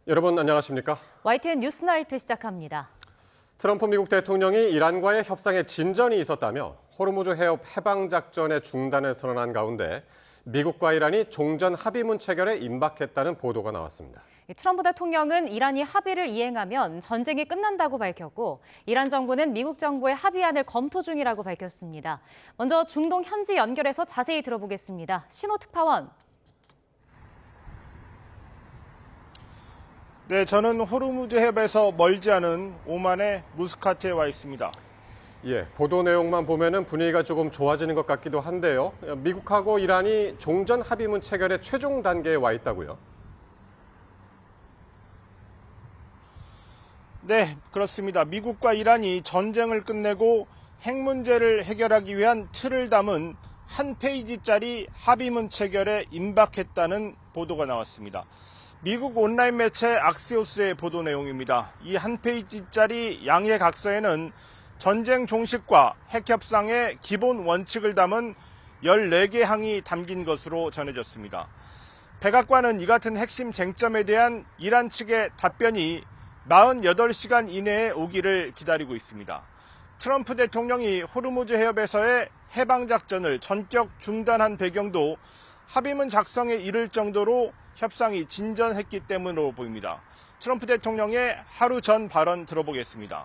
여러분 안녕하십니까? YTN 뉴스나이트 시작합니다. 트럼프 미국 대통령이 이란과의 협상에 진전이 있었다며 호르무즈 해협 해방작전의 중단을 선언한 가운데 미국과 이란이 종전 합의문 체결에 임박했다는 보도가 나왔습니다. 트럼프 대통령은 이란이 합의를 이행하면 전쟁이 끝난다고 밝혔고 이란 정부는 미국 정부의 합의안을 검토 중이라고 밝혔습니다. 먼저 중동 현지 연결해서 자세히 들어보겠습니다. 신호특파원. 네, 저는 호르무즈 해협에서 멀지 않은 오만의 무스카트에 와 있습니다. 예, 보도 내용만 보면은 분위기가 조금 좋아지는 것 같기도 한데요. 미국하고 이란이 종전 합의문 체결의 최종 단계에 와 있다고요? 네, 그렇습니다. 미국과 이란이 전쟁을 끝내고 핵 문제를 해결하기 위한 틀을 담은 한 페이지짜리 합의문 체결에 임박했다는 보도가 나왔습니다. 미국 온라인 매체 악시오스의 보도 내용입니다. 이 한 페이지짜리 양해 각서에는 전쟁 종식과 핵 협상의 기본 원칙을 담은 14개 항이 담긴 것으로 전해졌습니다. 백악관은 이 같은 핵심 쟁점에 대한 이란 측의 답변이 48시간 이내에 오기를 기다리고 있습니다. 트럼프 대통령이 호르무즈 해협에서의 해방작전을 전격 중단한 배경도 합의문 작성에 이를 정도로 협상이 진전했기 때문으로 보입니다. 트럼프 대통령의 하루 전 발언 들어보겠습니다.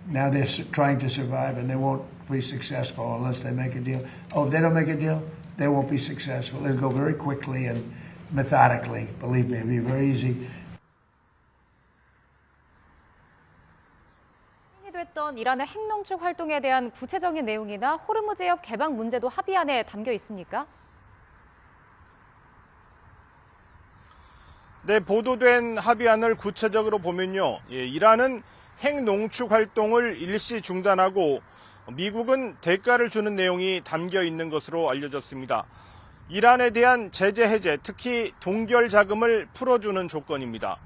Now they're trying to survive and they won't be successful unless they make a deal. Oh, if they don't make a deal, they won't be successful. It'll go very quickly and methodically. Believe me, it'll be very easy. 됐던 이란의 핵농축 활동에 대한 구체적인 내용이나 호르무즈 해협 개방 문제도 합의안에 담겨 있습니까? 네, 보도된 합의안을 구체적으로 보면요. 이란은 핵 농축 활동을 일시 중단하고 미국은 대가를 주는 내용이 담겨 있는 것으로 알려졌습니다. 이란에 대한 제재 해제, 특히 동결 자금을 풀어주는 조건입니다.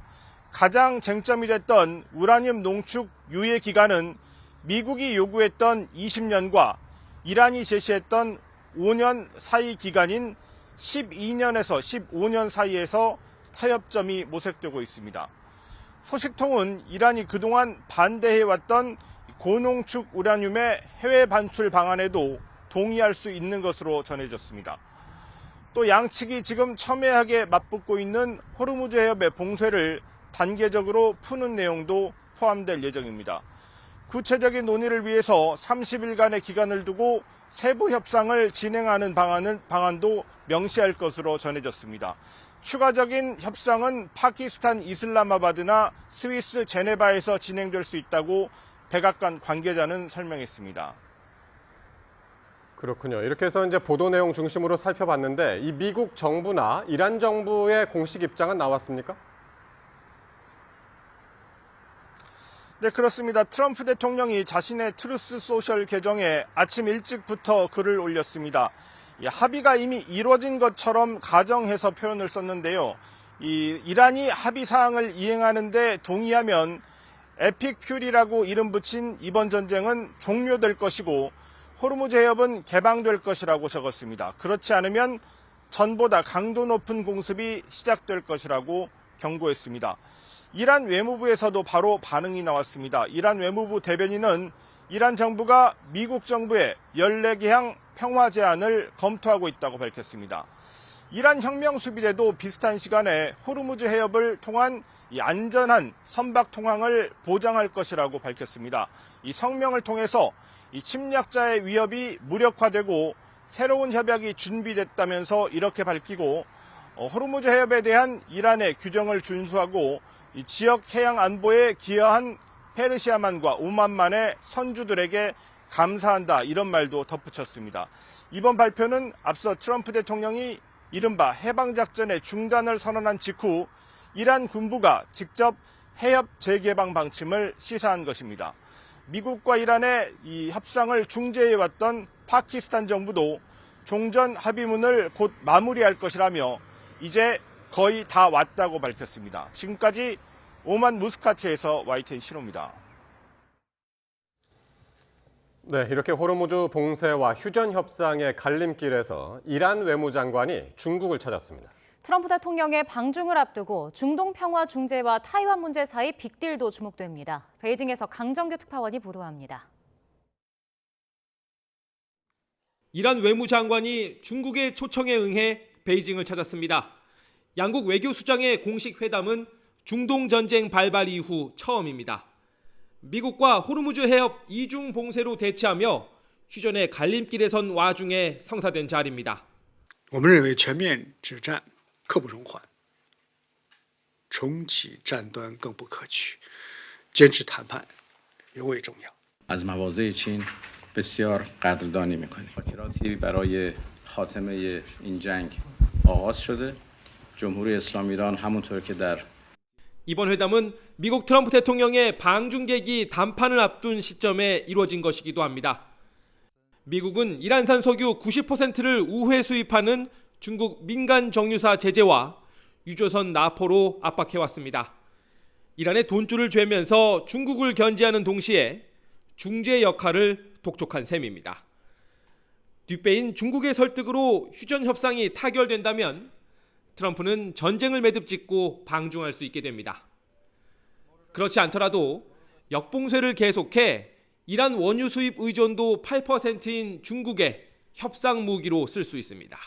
가장 쟁점이 됐던 우라늄 농축 유예 기간은 미국이 요구했던 20년과 이란이 제시했던 5년 사이 기간인 12년에서 15년 사이에서 타협점이 모색되고 있습니다. 소식통은 이란이 그동안 반대해왔던 고농축 우라늄의 해외 반출 방안에도 동의할 수 있는 것으로 전해졌습니다. 또 양측이 지금 첨예하게 맞붙고 있는 호르무즈 해협의 봉쇄를 단계적으로 푸는 내용도 포함될 예정입니다. 구체적인 논의를 위해서 30일간의 기간을 두고 세부 협상을 진행하는 방안도 명시할 것으로 전해졌습니다. 추가적인 협상은 파키스탄 이슬라마바드나 스위스 제네바에서 진행될 수 있다고 백악관 관계자는 설명했습니다. 그렇군요. 이렇게 해서 이제 보도 내용 중심으로 살펴봤는데 이 미국 정부나 이란 정부의 공식 입장은 나왔습니까? 네, 그렇습니다. 트럼프 대통령이 자신의 트루스 소셜 계정에 아침 일찍부터 글을 올렸습니다. 합의가 이미 이루어진 것처럼 가정해서 표현을 썼는데요. 이란이 합의 사항을 이행하는데 동의하면 에픽 퓨리라고 이름 붙인 이번 전쟁은 종료될 것이고 호르무즈 해협은 개방될 것이라고 적었습니다. 그렇지 않으면 전보다 강도 높은 공습이 시작될 것이라고 경고했습니다. 이란 외무부에서도 바로 반응이 나왔습니다. 이란 외무부 대변인은 이란 정부가 미국 정부의 14개항 평화 제안을 검토하고 있다고 밝혔습니다. 이란 혁명수비대도 비슷한 시간에 호르무즈 해협을 통한 이 안전한 선박 통항을 보장할 것이라고 밝혔습니다. 이 성명을 통해서 이 침략자의 위협이 무력화되고 새로운 협약이 준비됐다면서 이렇게 밝히고 호르무즈 해협에 대한 이란의 규정을 준수하고 이 지역 해양 안보에 기여한 페르시아만과 오만만의 선주들에게 감사한다 이런 말도 덧붙였습니다. 이번 발표는 앞서 트럼프 대통령이 이른바 해방작전의 중단을 선언한 직후 이란 군부가 직접 해협 재개방 방침을 시사한 것입니다. 미국과 이란의 이 협상을 중재해왔던 파키스탄 정부도 종전 합의문을 곧 마무리할 것이라며 이제 거의 다 왔다고 밝혔습니다. 지금까지 오만 무스카트에서 YTN 신호입니다. 네, 이렇게 호르무즈 봉쇄와 휴전 협상의 갈림길에서 이란 외무장관이 중국을 찾았습니다. 트럼프 대통령의 방중을 앞두고 중동 평화 중재와 타이완 문제 사이 빅딜도 주목됩니다. 베이징에서 강정규 특파원이 보도합니다. 이란 외무장관이 중국의 초청에 응해 베이징을 찾았습니다. 양국 외교수장의 공식 회담은 중동 전쟁 발발 이후 처음입니다. 미국과 호르무즈 해협 이중 봉쇄로 대치하며 휴전의 갈림길에 선 와중에 성사된 자리입니다. 我们认为全面止战刻不容缓，重启战端更不可取，坚持谈判尤为重要。 از مواضع چین بسیار قدردانی می‌کنیم. مذاکراتی برای خاتمه این جنگ آغاز شده. جمهوری اسلامی ایران همونطور که در 이번 회담은 미국 트럼프 대통령의 방중계기 담판을 앞둔 시점에 이루어진 것이기도 합니다. 미국은 이란산 석유 90%를 우회 수입하는 중국 민간 정유사 제재와 유조선 납포로 압박해왔습니다. 이란의 돈줄을 죄면서 중국을 견제하는 동시에 중재 역할을 독촉한 셈입니다. 뒷배인 중국의 설득으로 휴전 협상이 타결된다면 트럼프는 전쟁을 매듭짓고 방중할 수 있게 됩니다. 그렇지 않더라도 역봉쇄를 계속해 이란 원유 수입 의존도 8%인 중국의 협상 무기로 쓸 수 있습니다.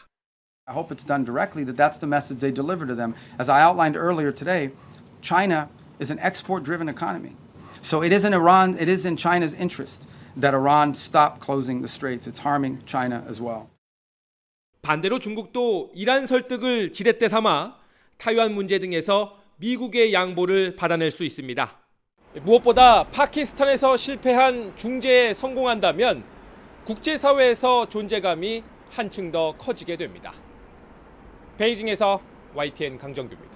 I hope it's done directly, that's the message they deliver to them. As I outlined earlier today, China is an export-driven economy. So it is in China's interest that Iran stop closing the straits. It's harming China as well. 반대로 중국도 이란 설득을 지렛대 삼아 타이완 문제 등에서 미국의 양보를 받아낼 수 있습니다. 무엇보다 파키스탄에서 실패한 중재에 성공한다면 국제사회에서 존재감이 한층 더 커지게 됩니다. 베이징에서 YTN 강정규입니다.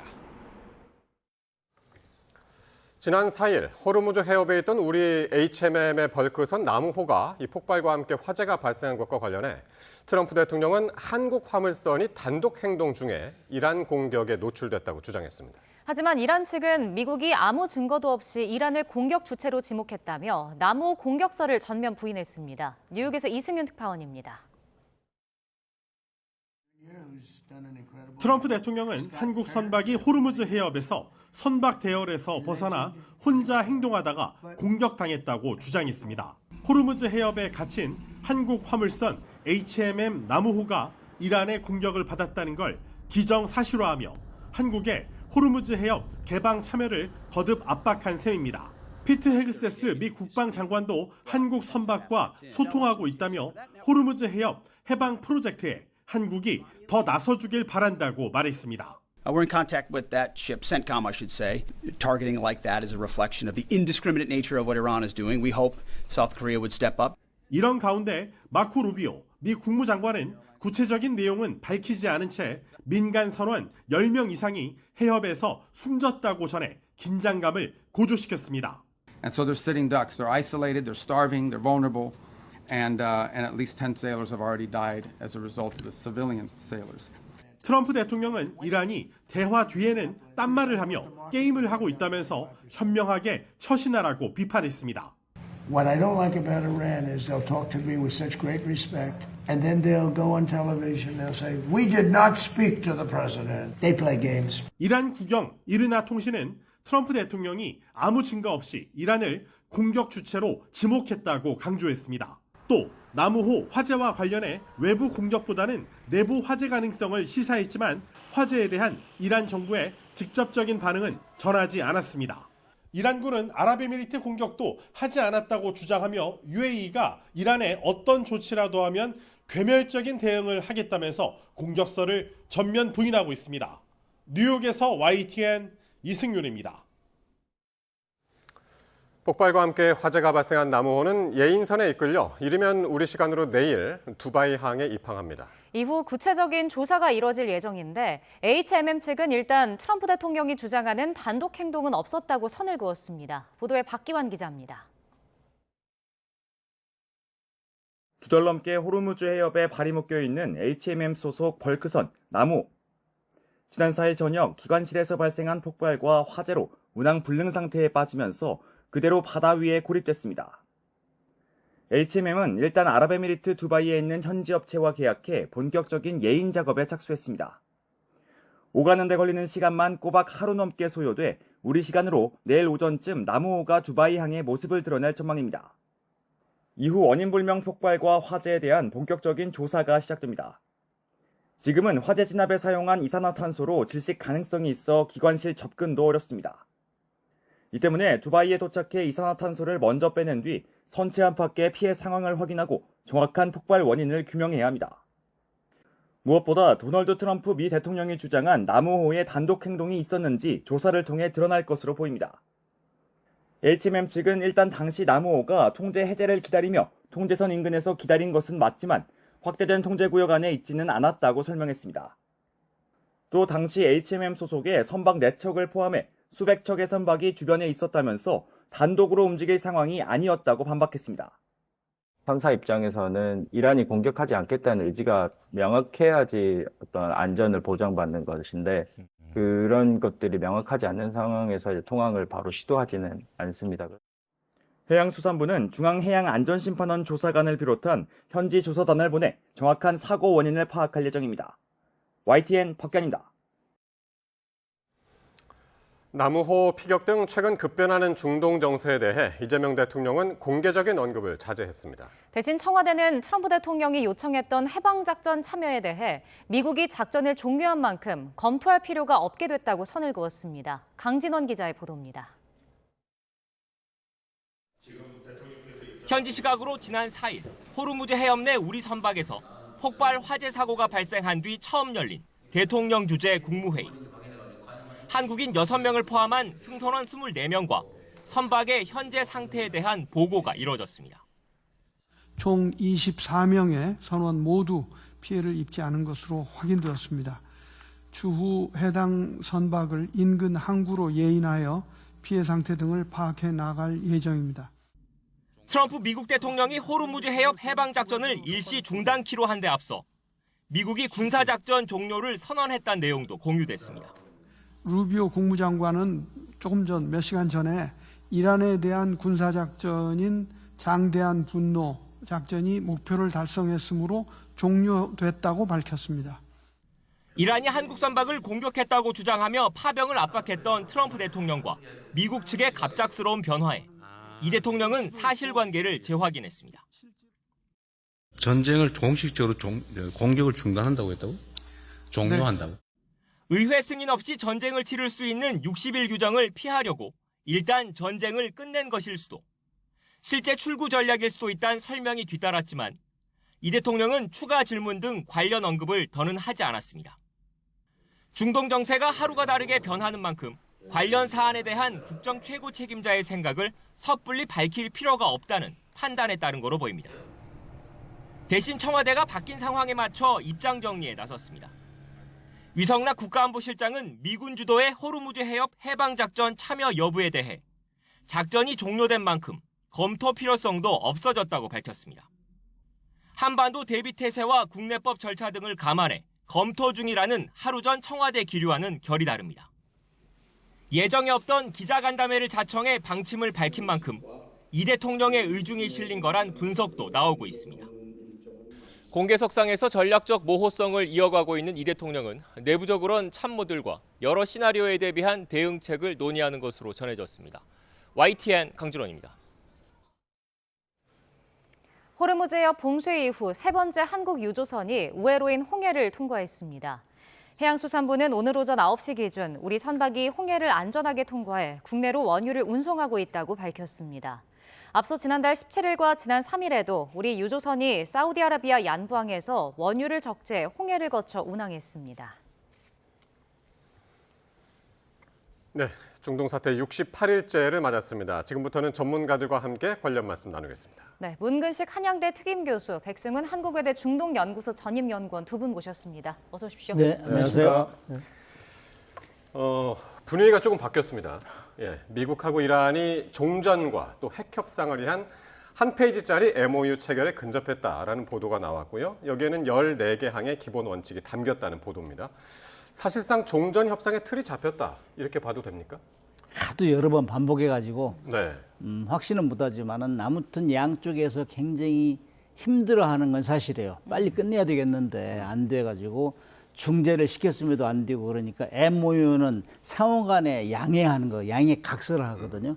지난 4일 호르무즈 해협에 있던 우리 HMM의 벌크선 나무호가 이 폭발과 함께 화재가 발생한 것과 관련해 트럼프 대통령은 한국 화물선이 단독 행동 중에 이란 공격에 노출됐다고 주장했습니다. 하지만 이란 측은 미국이 아무 증거도 없이 이란을 공격 주체로 지목했다며 나무호 공격설을 전면 부인했습니다. 뉴욕에서 이승윤 특파원입니다. 트럼프 대통령은 한국 선박이 호르무즈 해협에서 선박 대열에서 벗어나 혼자 행동하다가 공격당했다고 주장했습니다. 호르무즈 해협에 갇힌 한국 화물선 HMM 나무호가 이란의 공격을 받았다는 걸 기정사실화하며 한국의 호르무즈 해협 개방 참여를 거듭 압박한 셈입니다. 피트 헤그세스 미 국방장관도 한국 선박과 소통하고 있다며 호르무즈 해협 해방 프로젝트에 한국이 더 나서주길 바란다고 말했습니다. We're in contact with that ship, CENTCOM, I should say. Targeting like that is a reflection of the indiscriminate nature of what Iran is doing. We hope South Korea would step up. 이런 가운데 마코 루비오 미 국무장관은 구체적인 내용은 밝히지 않은 채 민간 선원 10명 이상이 해협에서 숨졌다고 전해 긴장감을 고조시켰습니다. And so they're sitting ducks. They're isolated, they're starving, they're vulnerable, and at least 10 sailors have already died as a result of the civilian sailors. 트럼프 대통령은 이란이 대화 뒤에는 딴말을 하며 게임을 하고 있다면서 현명하게 처신하라고 비판했습니다. What I don't like about Iran is they'll talk to me with such great respect, and then they'll go on television, they'll say, we did not speak to the president. They play games. 이란 국영 이르나 통신은 트럼프 대통령이 아무 증거 없이 이란을 공격 주체로 지목했다고 강조했습니다. 또 나무호 화재와 관련해 외부 공격보다는 내부 화재 가능성을 시사했지만 화재에 대한 이란 정부의 직접적인 반응은 전하지 않았습니다. 이란군은 아랍에미리트 공격도 하지 않았다고 주장하며 UAE가 이란에 어떤 조치라도 하면 괴멸적인 대응을 하겠다면서 공격설을 전면 부인하고 있습니다. 뉴욕에서 YTN 이승윤입니다. 폭발과 함께 화재가 발생한 나무호는 예인선에 이끌려 이르면 우리 시간으로 내일 두바이 항에 입항합니다. 이후 구체적인 조사가 이뤄질 예정인데 HMM 측은 일단 트럼프 대통령이 주장하는 단독 행동은 없었다고 선을 그었습니다. 보도에 박기환 기자입니다. 두 달 넘게 호르무즈 해협에 발이 묶여 있는 HMM 소속 벌크선 나무. 지난 4일 저녁 기관실에서 발생한 폭발과 화재로 운항 불능 상태에 빠지면서 그대로 바다 위에 고립됐습니다. HMM은 일단 아랍에미리트 두바이에 있는 현지 업체와 계약해 본격적인 예인 작업에 착수했습니다. 오가는 데 걸리는 시간만 꼬박 하루 넘게 소요돼 우리 시간으로 내일 오전쯤 나무호가 두바이 항해 모습을 드러낼 전망입니다. 이후 원인불명 폭발과 화재에 대한 본격적인 조사가 시작됩니다. 지금은 화재 진압에 사용한 이산화탄소로 질식 가능성이 있어 기관실 접근도 어렵습니다. 이 때문에 두바이에 도착해 이산화탄소를 먼저 빼낸 뒤 선체 안팎의 피해 상황을 확인하고 정확한 폭발 원인을 규명해야 합니다. 무엇보다 도널드 트럼프 미 대통령이 주장한 나무호의 단독 행동이 있었는지 조사를 통해 드러날 것으로 보입니다. HMM 측은 일단 당시 나무호가 통제 해제를 기다리며 통제선 인근에서 기다린 것은 맞지만 확대된 통제구역 안에 있지는 않았다고 설명했습니다. 또 당시 HMM 소속의 선박 4척을 포함해 수백 척의 선박이 주변에 있었다면서 단독으로 움직일 상황이 아니었다고 반박했습니다. 선사 입장에서는 이란이 공격하지 않겠다는 의지가 명확해야지 어떤 안전을 보장받는 것인데 그런 것들이 명확하지 않는 상황에서 통항을 바로 시도하지는 않습니다. 해양수산부는 중앙해양안전심판원 조사관을 비롯한 현지 조사단을 보내 정확한 사고 원인을 파악할 예정입니다. YTN 박견입니다. 나무호 피격 등 최근 급변하는 중동 정세에 대해 이재명 대통령은 공개적인 언급을 자제했습니다. 대신 청와대는 트럼프 대통령이 요청했던 해방작전 참여에 대해 미국이 작전을 종료한 만큼 검토할 필요가 없게 됐다고 선을 그었습니다. 강진원 기자의 보도입니다. 현지 시각으로 지난 4일 호르무즈 해협 내 우리 선박에서 폭발 화재 사고가 발생한 뒤 처음 열린 대통령 주재 국무회의. 한국인 6명을 포함한 승선원 24명과 선박의 현재 상태에 대한 보고가 이루어졌습니다. 총 24명의 선원 모두 피해를 입지 않은 것으로 확인되었습니다. 추후 해당 선박을 인근 항구로 예인하여 피해 상태 등을 파악해 나갈 예정입니다. 트럼프 미국 대통령이 호르무즈 해협 해방작전을 일시 중단키로 한 데 앞서 미국이 군사작전 종료를 선언했다는 내용도 공유됐습니다. 루비오 국무장관은 조금 전 몇 시간 전에 이란에 대한 군사작전인 장대한 분노 작전이 목표를 달성했으므로 종료됐다고 밝혔습니다. 이란이 한국 선박을 공격했다고 주장하며 파병을 압박했던 트럼프 대통령과 미국 측의 갑작스러운 변화에 이 대통령은 사실관계를 재확인했습니다. 전쟁을 공식적으로 공격을 중단한다고 했다고? 종료한다고? 네. 의회 승인 없이 전쟁을 치를 수 있는 60일 규정을 피하려고 일단 전쟁을 끝낸 것일 수도, 실제 출구 전략일 수도 있다는 설명이 뒤따랐지만 이 대통령은 추가 질문 등 관련 언급을 더는 하지 않았습니다. 중동 정세가 하루가 다르게 변하는 만큼 관련 사안에 대한 국정 최고 책임자의 생각을 섣불리 밝힐 필요가 없다는 판단에 따른 거로 보입니다. 대신 청와대가 바뀐 상황에 맞춰 입장 정리에 나섰습니다. 위성락 국가안보실장은 미군 주도의 호르무즈 해협 해방작전 참여 여부에 대해 작전이 종료된 만큼 검토 필요성도 없어졌다고 밝혔습니다. 한반도 대비태세와 국내법 절차 등을 감안해 검토 중이라는 하루 전 청와대 기류와는 결이 다릅니다. 예정에 없던 기자간담회를 자청해 방침을 밝힌 만큼 이 대통령의 의중이 실린 거란 분석도 나오고 있습니다. 공개석상에서 전략적 모호성을 이어가고 있는 이 대통령은 내부적으론 참모들과 여러 시나리오에 대비한 대응책을 논의하는 것으로 전해졌습니다. YTN 강준원입니다. 호르무즈 해협 봉쇄 이후 세 번째 한국 유조선이 우회로인 홍해를 통과했습니다. 해양수산부는 오늘 오전 9시 기준 우리 선박이 홍해를 안전하게 통과해 국내로 원유를 운송하고 있다고 밝혔습니다. 앞서 지난달 17일과 지난 3일에도 우리 유조선이 사우디아라비아 얀부항에서 원유를 적재해 홍해를 거쳐 운항했습니다. 네, 중동 사태 68일째를 맞았습니다. 지금부터는 전문가들과 함께 관련 말씀 나누겠습니다. 네, 문근식 한양대 특임교수, 백승훈 한국외대 중동연구소 전임연구원 두 분 모셨습니다. 어서 오십시오. 네, 안녕하세요. 분위기가 조금 바뀌었습니다. 예, 미국하고 이란이 종전과 또 핵 협상을 위한 한 페이지짜리 MOU 체결에 근접했다라는 보도가 나왔고요. 여기에는 14개 항의 기본 원칙이 담겼다는 보도입니다. 사실상 종전 협상의 틀이 잡혔다, 이렇게 봐도 됩니까? 하도 여러 번 반복해가지고 네. 확신은 못하지만은 아무튼 양쪽에서 굉장히 힘들어하는 건 사실이에요. 빨리 끝내야 되겠는데 안 돼가지고 중재를 시켰음에도 안 되고 그러니까 MOU는 상호간에 양해하는 거, 양해 각서를 하거든요.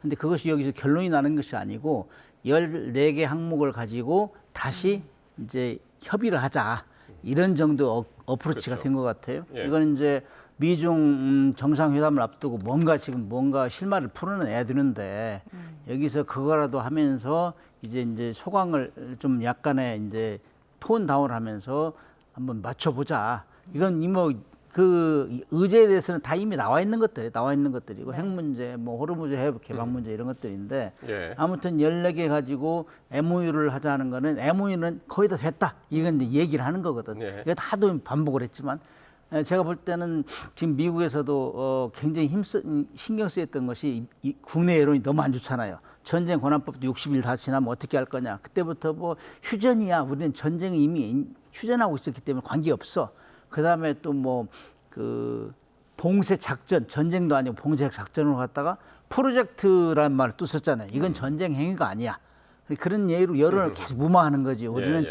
근데 그것이 여기서 결론이 나는 것이 아니고 14개 항목을 가지고 다시 이제 협의를 하자. 이런 정도 어프로치가 된 것 같아요. 예. 이건 이제 미중 정상회담을 앞두고 뭔가 실마리를 풀어내야 되는데 여기서 그거라도 하면서 이제 소강을 좀 약간의 이제 톤 다운을 하면서 한번 맞춰보자. 이건 그 의제에 대해서는 다 이미 나와 있는 것들이고 핵 문제, 뭐 호르무즈 해협 개방 문제 이런 것들인데 예. 아무튼 14개 가지고 MOU를 하자는 거는 MOU는 거의 다 됐다. 이건 이제 얘기를 하는 거거든. 예. 이거 하도 반복을 했지만 제가 볼 때는 지금 미국에서도 굉장히 신경 쓰였던 것이 이 국내 여론이 너무 안 좋잖아요. 전쟁 권한법도 60일 다 지나면 어떻게 할 거냐. 그때부터 뭐 휴전이야. 우리는 전쟁이 이미 휴전하고 있었기 때문에 관계없어. 그다음에 또 뭐 그 봉쇄 작전, 전쟁도 아니고 봉쇄 작전으로 갔다가 프로젝트라는 말을 또 썼잖아요. 이건 전쟁 행위가 아니야. 그런 예로 여론을 계속 무마하는 거지. 우리는 예.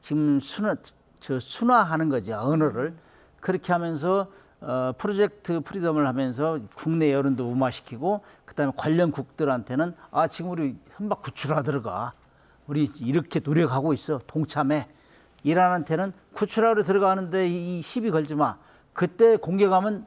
지금 순화하는 거지, 언어를. 그렇게 하면서 프로젝트 프리덤을 하면서 국내 여론도 무마시키고 그다음에 관련 국들한테는 지금 우리 선박 구출하러 들어가. 우리 이렇게 노력하고 있어. 동참해. 이란한테는 구출하러 들어가는데 이 시비 걸지 마. 그때 공격하면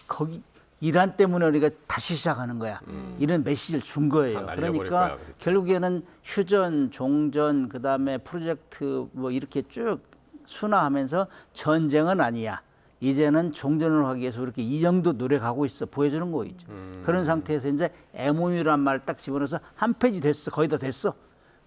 거기 이란 때문에 우리가 다시 시작하는 거야. 이런 메시지를 준 거예요. 날려버릴 그러니까 거야, 그렇죠. 결국에는 휴전, 종전, 그다음에 프로젝트 뭐 이렇게 쭉 순화하면서 전쟁은 아니야. 이제는 종전을 하기 위해서 이렇게 이 정도 노력하고 있어. 보여주는 거죠. 그런 상태에서 이제 MOU란 말을 딱 집어넣어서 한 페이지 됐어. 거의 다 됐어.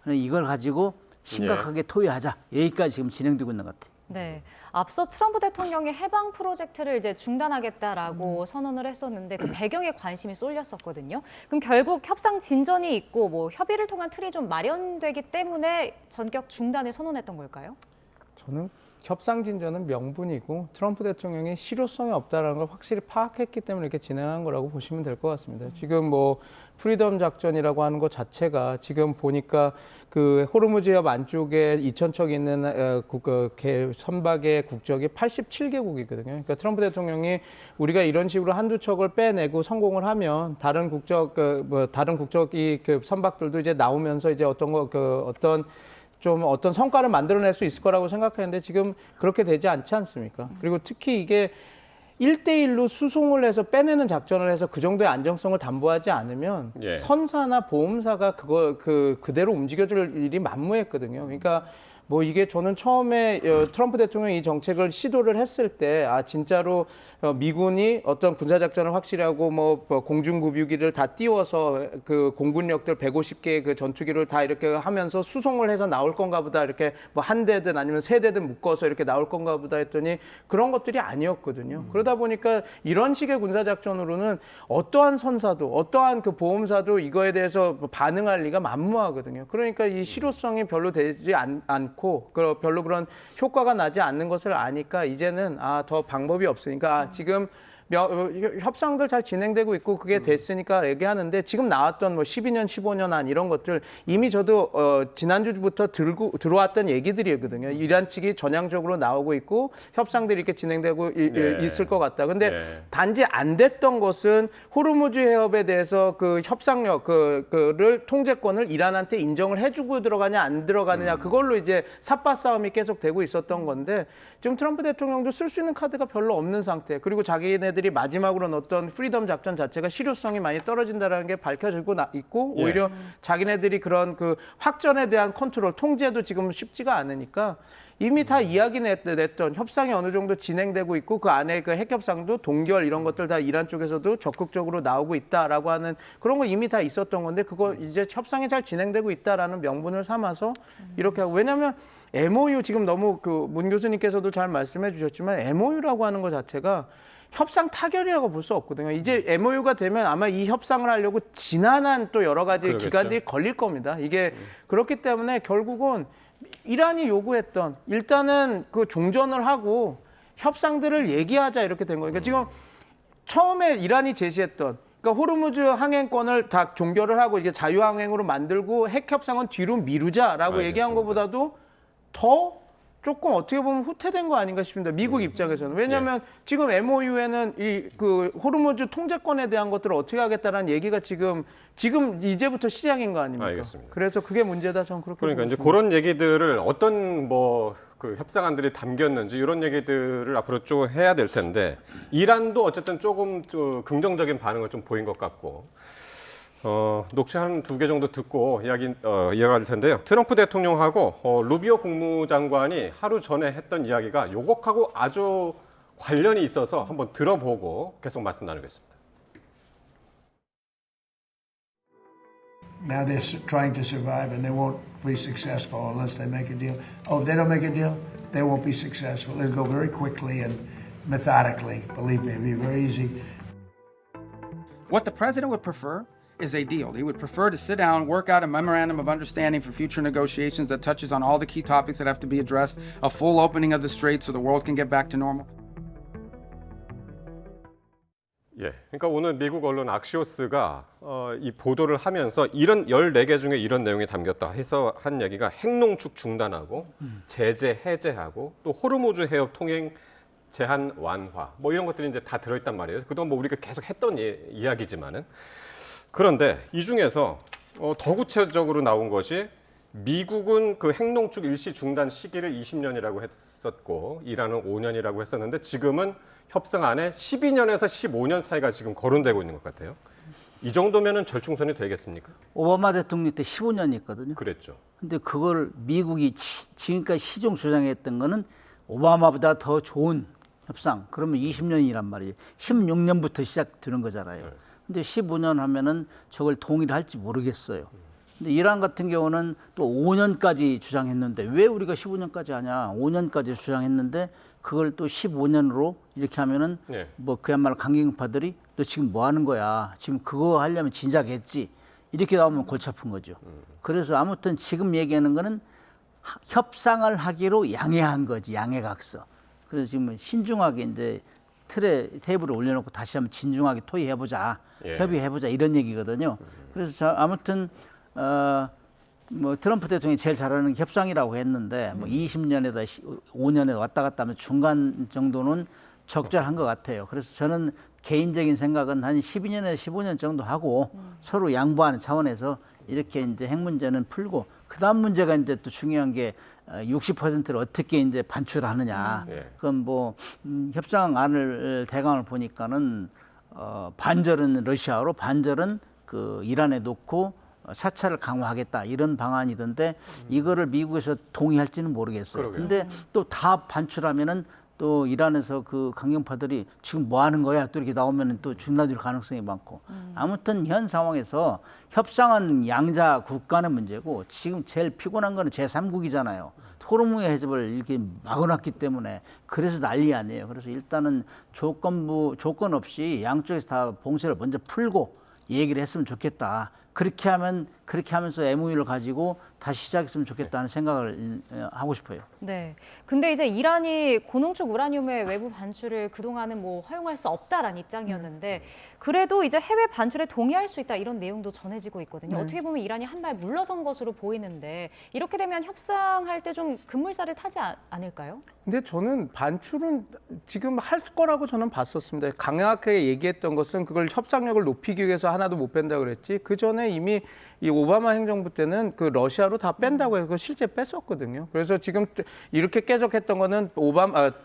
이걸 가지고 심각하게 토의하자. 여기까지 지금 진행되고 있는 것 같아요. 네. 앞서 트럼프 대통령이 해방 프로젝트를 이제 중단하겠다라고 선언을 했었는데 그 배경에 관심이 쏠렸었거든요. 그럼 결국 협상 진전이 있고 뭐 협의를 통한 틀이 좀 마련되기 때문에 전격 중단을 선언했던 걸까요? 저는 협상 진전은 명분이고 트럼프 대통령이 실효성이 없다는 걸 확실히 파악했기 때문에 이렇게 진행한 거라고 보시면 될 것 같습니다. 지금 뭐 프리덤 작전이라고 하는 것 자체가 지금 보니까 그 호르무즈 해협 안쪽에 2,000척 있는 선박의 국적이 87개국이거든요. 그러니까 트럼프 대통령이 우리가 이런 식으로 한두 척을 빼내고 성공을 하면 다른 국적이 그 선박들도 이제 나오면서 이제 어떤 성과를 만들어낼 수 있을 거라고 생각했는데 지금 그렇게 되지 않지 않습니까? 그리고 특히 이게 1대1로 수송을 해서 빼내는 작전을 해서 그 정도의 안정성을 담보하지 않으면 예. 선사나 보험사가 그대로 움직여줄 일이 만무했거든요. 그러니까 뭐 이게 저는 처음에 트럼프 대통령이 이 정책을 시도를 했을 때 진짜로 미군이 어떤 군사작전을 확실히 하고 뭐 공중급유기를 다 띄워서 그 공군력들 150개의 그 전투기를 다 이렇게 하면서 수송을 해서 나올 건가 보다 이렇게 뭐 한 대든 아니면 세 대든 묶어서 이렇게 나올 건가 보다 했더니 그런 것들이 아니었거든요. 그러다 보니까 이런 식의 군사작전으로는 어떠한 선사도 어떠한 그 보험사도 이거에 대해서 반응할 리가 만무하거든요. 그러니까 이 실효성이 별로 되지 않고 별로 그런 효과가 나지 않는 것을 아니까 이제는 더 방법이 없으니까 지금 협상들 잘 진행되고 있고 그게 됐으니까 얘기하는데 지금 나왔던 뭐 12년, 15년 안 이런 것들 이미 저도 지난주부터 들어왔던 얘기들이거든요. 이란 측이 전향적으로 나오고 있고 협상들이 이렇게 진행되고 있을 것 같다. 근데 단지 안 됐던 것은 호르무즈 해협에 대해서 그 협상력, 그를 통제권을 이란한테 인정을 해주고 들어가냐 안 들어가느냐 그걸로 이제 삿바 싸움이 계속 되고 있었던 건데 지금 트럼프 대통령도 쓸 수 있는 카드가 별로 없는 상태. 그리고 자기네들이 마지막으로 넣었던 프리덤 작전 자체가 실효성이 많이 떨어진다는 게 밝혀지고 있고 오히려 자기네들이 그런 그 확전에 대한 컨트롤, 통제도 지금 쉽지가 않으니까 이미 다 이야기 냈던 협상이 어느 정도 진행되고 있고 그 안에 그 핵협상도 동결 이런 것들 다 이란 쪽에서도 적극적으로 나오고 있다라고 하는 그런 거 이미 다 있었던 건데 그거 이제 협상이 잘 진행되고 있다라는 명분을 삼아서 이렇게 하고 왜냐하면 MOU 지금 너무 그 문 교수님께서도 잘 말씀해 주셨지만 MOU라고 하는 것 자체가 협상 타결이라고 볼 수 없거든요. 이제 MOU가 되면 아마 이 협상을 하려고 지난한 또 여러 가지 그러겠죠. 기간들이 걸릴 겁니다. 이게 그렇기 때문에 결국은 이란이 요구했던 일단은 그 종전을 하고 협상들을 얘기하자 이렇게 된 거예요. 그러니까 지금 처음에 이란이 제시했던 그러니까 호르무즈 항행권을 다 종결을 하고 이게 자유항행으로 만들고 핵 협상은 뒤로 미루자라고 얘기한 것보다도 더 조금 어떻게 보면 후퇴된 거 아닌가 싶습니다. 미국 입장에서는. 왜냐하면 지금 MOU에는 이 그 호르무즈 통제권에 대한 것들을 어떻게 하겠다라는 얘기가 지금 이제부터 시작인 거 아닙니까? 알겠습니다. 그래서 그게 문제다. 저는 그렇게 그러니까 이제 보고 있습니다. 그런 얘기들을 어떤 그 협상안들이 담겼는지 이런 얘기들을 앞으로 쭉 해야 될 텐데 이란도 어쨌든 조금 긍정적인 반응을 좀 보인 것 같고 녹취 한 2개 정도 듣고 이야기할 텐데요. 트럼프 대통령하고 루비오 국무장관이 하루 전에 했던 이야기가 요것하고 아주 관련이 있어서 한번 들어보고 계속 말씀 나누겠습니다. Now they're trying to survive and they won't be successful unless they make a deal. Oh, if they don't make a deal, they won't be successful. They'll go very quickly and methodically. Believe me, it'll be very easy. What the president would prefer is a deal. He would prefer to sit down, work out a memorandum of understanding for future negotiations that touches on all the key topics that have to be addressed, a full opening of the strait so the world can get back to normal. 예, 그러니까 오늘 미국 언론 악시오스가 이 보도를 하면서 이런 14개 중에 이런 내용이 담겼다 해서 한 얘기가 핵농축 중단하고 제재 해제하고 또 호르무즈 해협 통행 제한 완화 뭐 이런 것들이 이제 다 들어있단 말이에요. 그동안 뭐 우리가 계속 했던 이야기지만은 그런데 이 중에서 더 구체적으로 나온 것이 미국은 그 핵농축 일시 중단 시기를 20년이라고 했었고 이란은 5년이라고 했었는데 지금은 협상안에 12년에서 15년 사이가 지금 거론되고 있는 것 같아요. 이 정도면은 절충선이 되겠습니까? 오바마 대통령 때 15년이 있거든요. 그랬죠. 근데 그걸 미국이 지금까지 시종 주장했던 거는 오바마보다 더 좋은 협상. 그러면 20년이란 말이에요. 16년부터 시작되는 거잖아요. 근데 15년 하면은 저걸 동의를 할지 모르겠어요. 근데 이란 같은 경우는 또 5년까지 주장했는데 왜 우리가 15년까지 하냐? 5년까지 주장했는데 그걸 또 15년으로 이렇게 하면은 뭐 그야말로 강경파들이 너 지금 뭐 하는 거야? 지금 그거 하려면 진작 했지. 이렇게 나오면 골치 아픈 거죠. 그래서 아무튼 지금 얘기하는 거는 협상을 하기로 양해한 거지. 양해각서. 그래서 지금 신중하게 이제 테이블에 올려놓고 다시 한번 진중하게 토의해보자. 협의해보자. 이런 얘기거든요. 그래서 아무튼 뭐 트럼프 대통령이 제일 잘하는 게 협상이라고 했는데 뭐 20년에다 5년에 왔다 갔다 하면 중간 정도는 적절한 것 같아요. 그래서 저는 개인적인 생각은 한 12년에서 15년 정도 하고 서로 양보하는 차원에서 이렇게 이제 핵 문제는 풀고 그다음 문제가 이제 또 중요한 게 60%를 어떻게 이제 반출하느냐. 그건 뭐 협상안을 대강을 보니까는 반절은 러시아로 반절은 그 이란에 놓고 사찰을 강화하겠다 이런 방안이던데 이거를 미국에서 동의할지는 모르겠어요. 근데 또 다 반출하면은 또 이란에서 그 강경파들이 지금 뭐 하는 거야 또 이렇게 나오면 또 중단될 가능성이 많고 아무튼 현 상황에서 협상은 양자 국간의 문제고 지금 제일 피곤한 거는 제3국이잖아요. 호르무즈 해협을 이렇게 막아놨기 때문에 그래서 난리 아니에요. 그래서 일단은 조건 없이 양쪽에서 다 봉쇄를 먼저 풀고 얘기를 했으면 좋겠다. 그렇게 하면서 MOU를 가지고 다시 시작했으면 좋겠다는 생각을 하고 싶어요. 네. 근데 이제 이란이 고농축 우라늄의 외부 반출을 그동안은 뭐 허용할 수 없다라는 입장이었는데 그래도 이제 해외 반출에 동의할 수 있다 이런 내용도 전해지고 있거든요. 어떻게 보면 이란이 한 발 물러선 것으로 보이는데 이렇게 되면 협상할 때 좀 급물살을 타지 않을까요? 근데 저는 반출은 지금 할 거라고 저는 봤었습니다. 강하게 얘기했던 것은 그걸 협상력을 높이기 위해서 하나도 못 뺀다고 그랬지. 그 전에 이미 이 오바마 행정부 때는 그 러시아로 다 뺀다고 해서 실제 뺐었거든요. 그래서 지금 이렇게 깨적했던 거는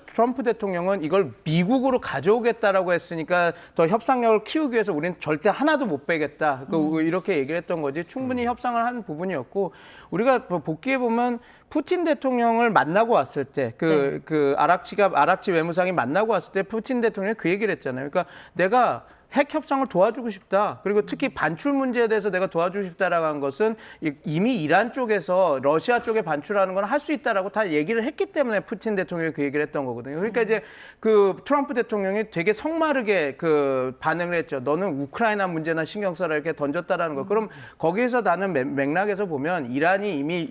트럼프 대통령은 이걸 미국으로 가져오겠다라고 했으니까 더 협상력을 키우기 위해서 우리는 절대 하나도 못 빼겠다. 이렇게 얘기를 했던 거지. 충분히 협상을 한 부분이었고 우리가 복귀해 보면 푸틴 대통령을 만나고 왔을 때 그 아락치 외무상이 만나고 왔을 때 푸틴 대통령이 그 얘기를 했잖아요. 그러니까 내가 핵 협상을 도와주고 싶다. 그리고 특히 반출 문제에 대해서 내가 도와주고 싶다라고 한 것은 이미 이란 쪽에서 러시아 쪽에 반출하는 건 할 수 있다라고 다 얘기를 했기 때문에 푸틴 대통령이 그 얘기를 했던 거거든요. 거거든요. 그러니까 이제 그 트럼프 대통령이 되게 성마르게 그 반응을 했죠. 너는 우크라이나 문제나 신경 써라 이렇게 던졌다라는 거. 그럼 거기에서 나는 맥락에서 보면 이란이 이미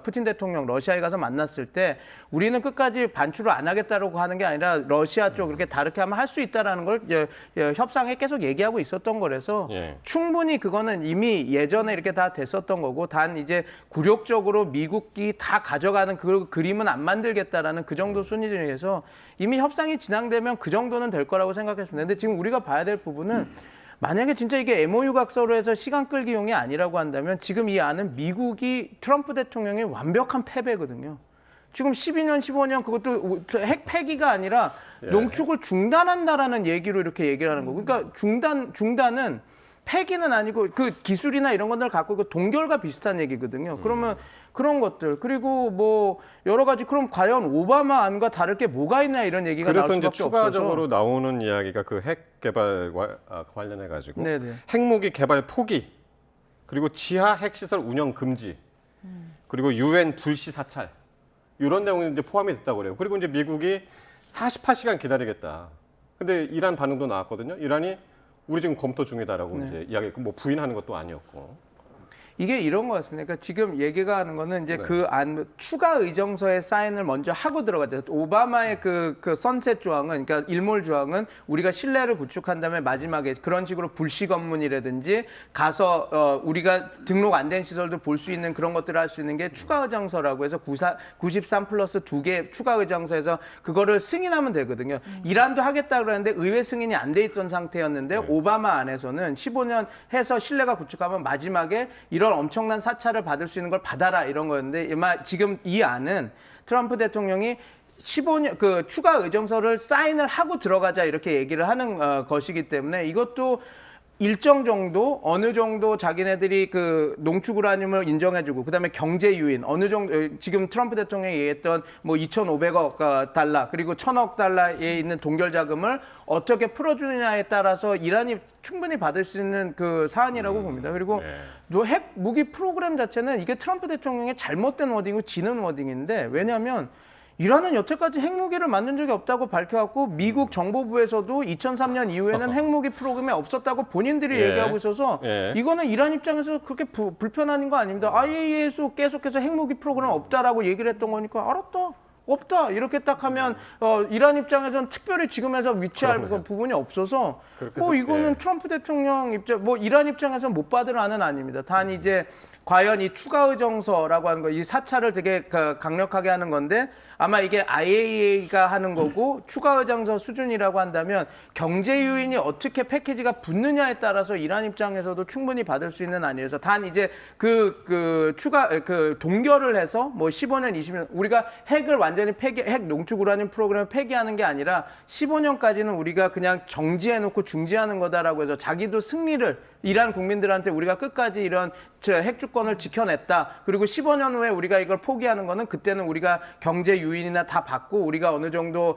푸틴 대통령 러시아에 가서 만났을 때 우리는 끝까지 반출을 안 하겠다라고 하는 게 아니라 러시아 쪽 그렇게 다르게 하면 할 수 있다라는 걸 협상에 계속 얘기하고 있었던 거라서 충분히 그거는 이미 예전에 이렇게 다 됐었던 거고 단 이제 굴욕적으로 미국이 다 가져가는 그 그림은 안 만들겠다라는 그 정도 수준에서 이미 협상이 진행되면 그 정도는 될 거라고 생각했습니다. 근데 지금 우리가 봐야 될 부분은 만약에 진짜 이게 MOU 각서로 해서 시간 끌기용이 아니라고 한다면 지금 이 안은 미국이 트럼프 대통령의 완벽한 패배거든요. 지금 12년, 15년 그것도 핵 폐기가 아니라 농축을 중단한다라는 얘기로 이렇게 얘기를 하는 거고. 그러니까 중단은 폐기는 아니고 그 기술이나 이런 것들을 갖고 있고 동결과 비슷한 얘기거든요. 그러면 그런 것들 그리고 뭐 여러 가지 그럼 과연 오바마 안과 다를 게 뭐가 있나 이런 얘기가 나올 그래서 수밖에 이제 없어서. 추가적으로 나오는 이야기가 그 핵 개발과 관련해 가지고 네네. 핵무기 개발 포기 그리고 지하 핵시설 운영 금지 그리고 UN 불시 사찰 이런 내용이 이제 포함이 됐다고 그래요. 그리고 이제 미국이 48시간 기다리겠다. 근데 이란 반응도 나왔거든요. 이란이 우리 지금 검토 중이다라고 이제 이야기했고 뭐 부인하는 것도 아니었고. 이게 이런 것 같습니다. 그러니까 지금 얘기가 하는 거는 이제 네. 그 안 추가 의정서에 사인을 먼저 하고 들어가죠. 오바마의 그 선셋 조항은 그러니까 일몰 조항은 우리가 신뢰를 구축한 다음에 마지막에 그런 식으로 불시 검문이라든지 가서 우리가 등록 안 된 시설도 볼 수 있는 그런 것들을 할 수 있는 게 추가 의정서라고 해서 93 플러스 2개 추가 의정서에서 그거를 승인하면 되거든요. 이란도 하겠다 그러는데 의회 승인이 안 돼 있던 상태였는데 오바마 안에서는 15년 해서 신뢰가 구축하면 마지막에 이런 엄청난 사찰을 받을 수 있는 걸 받아라 이런 거였는데 지금 이 안은 트럼프 대통령이 15년 그 추가 의정서를 사인을 하고 들어가자 이렇게 얘기를 하는 것이기 때문에 이것도 일정 정도 어느 정도 자기네들이 그 농축 우라늄을 인정해주고 그다음에 경제 유인 어느 정도 지금 트럼프 대통령이 얘기했던 뭐 2,500억 달러 그리고 1,000억 달러에 있는 동결 자금을 어떻게 풀어주느냐에 따라서 이란이 충분히 받을 수 있는 그 사안이라고 봅니다. 그리고 핵 무기 프로그램 자체는 이게 트럼프 대통령의 잘못된 워딩이고 지는 워딩인데 왜냐하면 이란은 여태까지 핵무기를 만든 적이 없다고 밝혀왔고 미국 정보부에서도 2003년 이후에는 핵무기 프로그램이 없었다고 본인들이 얘기하고 있어서 이거는 이란 입장에서 그렇게 불편한 거 아닙니다. IAEA에서 계속해서 핵무기 프로그램 없다라고 얘기를 했던 거니까 알았다. 없다 이렇게 딱 하면 이란 입장에서는 특별히 지금에서 위치할 부분이 없어서 뭐 이거는 트럼프 대통령 입장 뭐 이란 입장에서는 못 받을 안은 아닙니다. 단 이제 과연 이 추가 의정서라고 하는 거, 이 사찰을 되게 강력하게 하는 건데 아마 이게 IAEA가 하는 거고 추가 의정서 수준이라고 한다면 경제 요인이 어떻게 패키지가 붙느냐에 따라서 이란 입장에서도 충분히 받을 수 있는 안이어서 단 이제 추가 동결을 해서 뭐 15년, 20년 우리가 핵을 완전히 핵 농축 우라늄 프로그램을 폐기하는 게 아니라 15년까지는 우리가 그냥 정지해놓고 중지하는 거다라고 해서 자기도 승리를 이란 국민들한테 우리가 끝까지 이런 핵 주권을 지켜냈다. 그리고 15년 후에 우리가 이걸 포기하는 거는 그때는 우리가 경제 유인이나 다 받고 우리가 어느 정도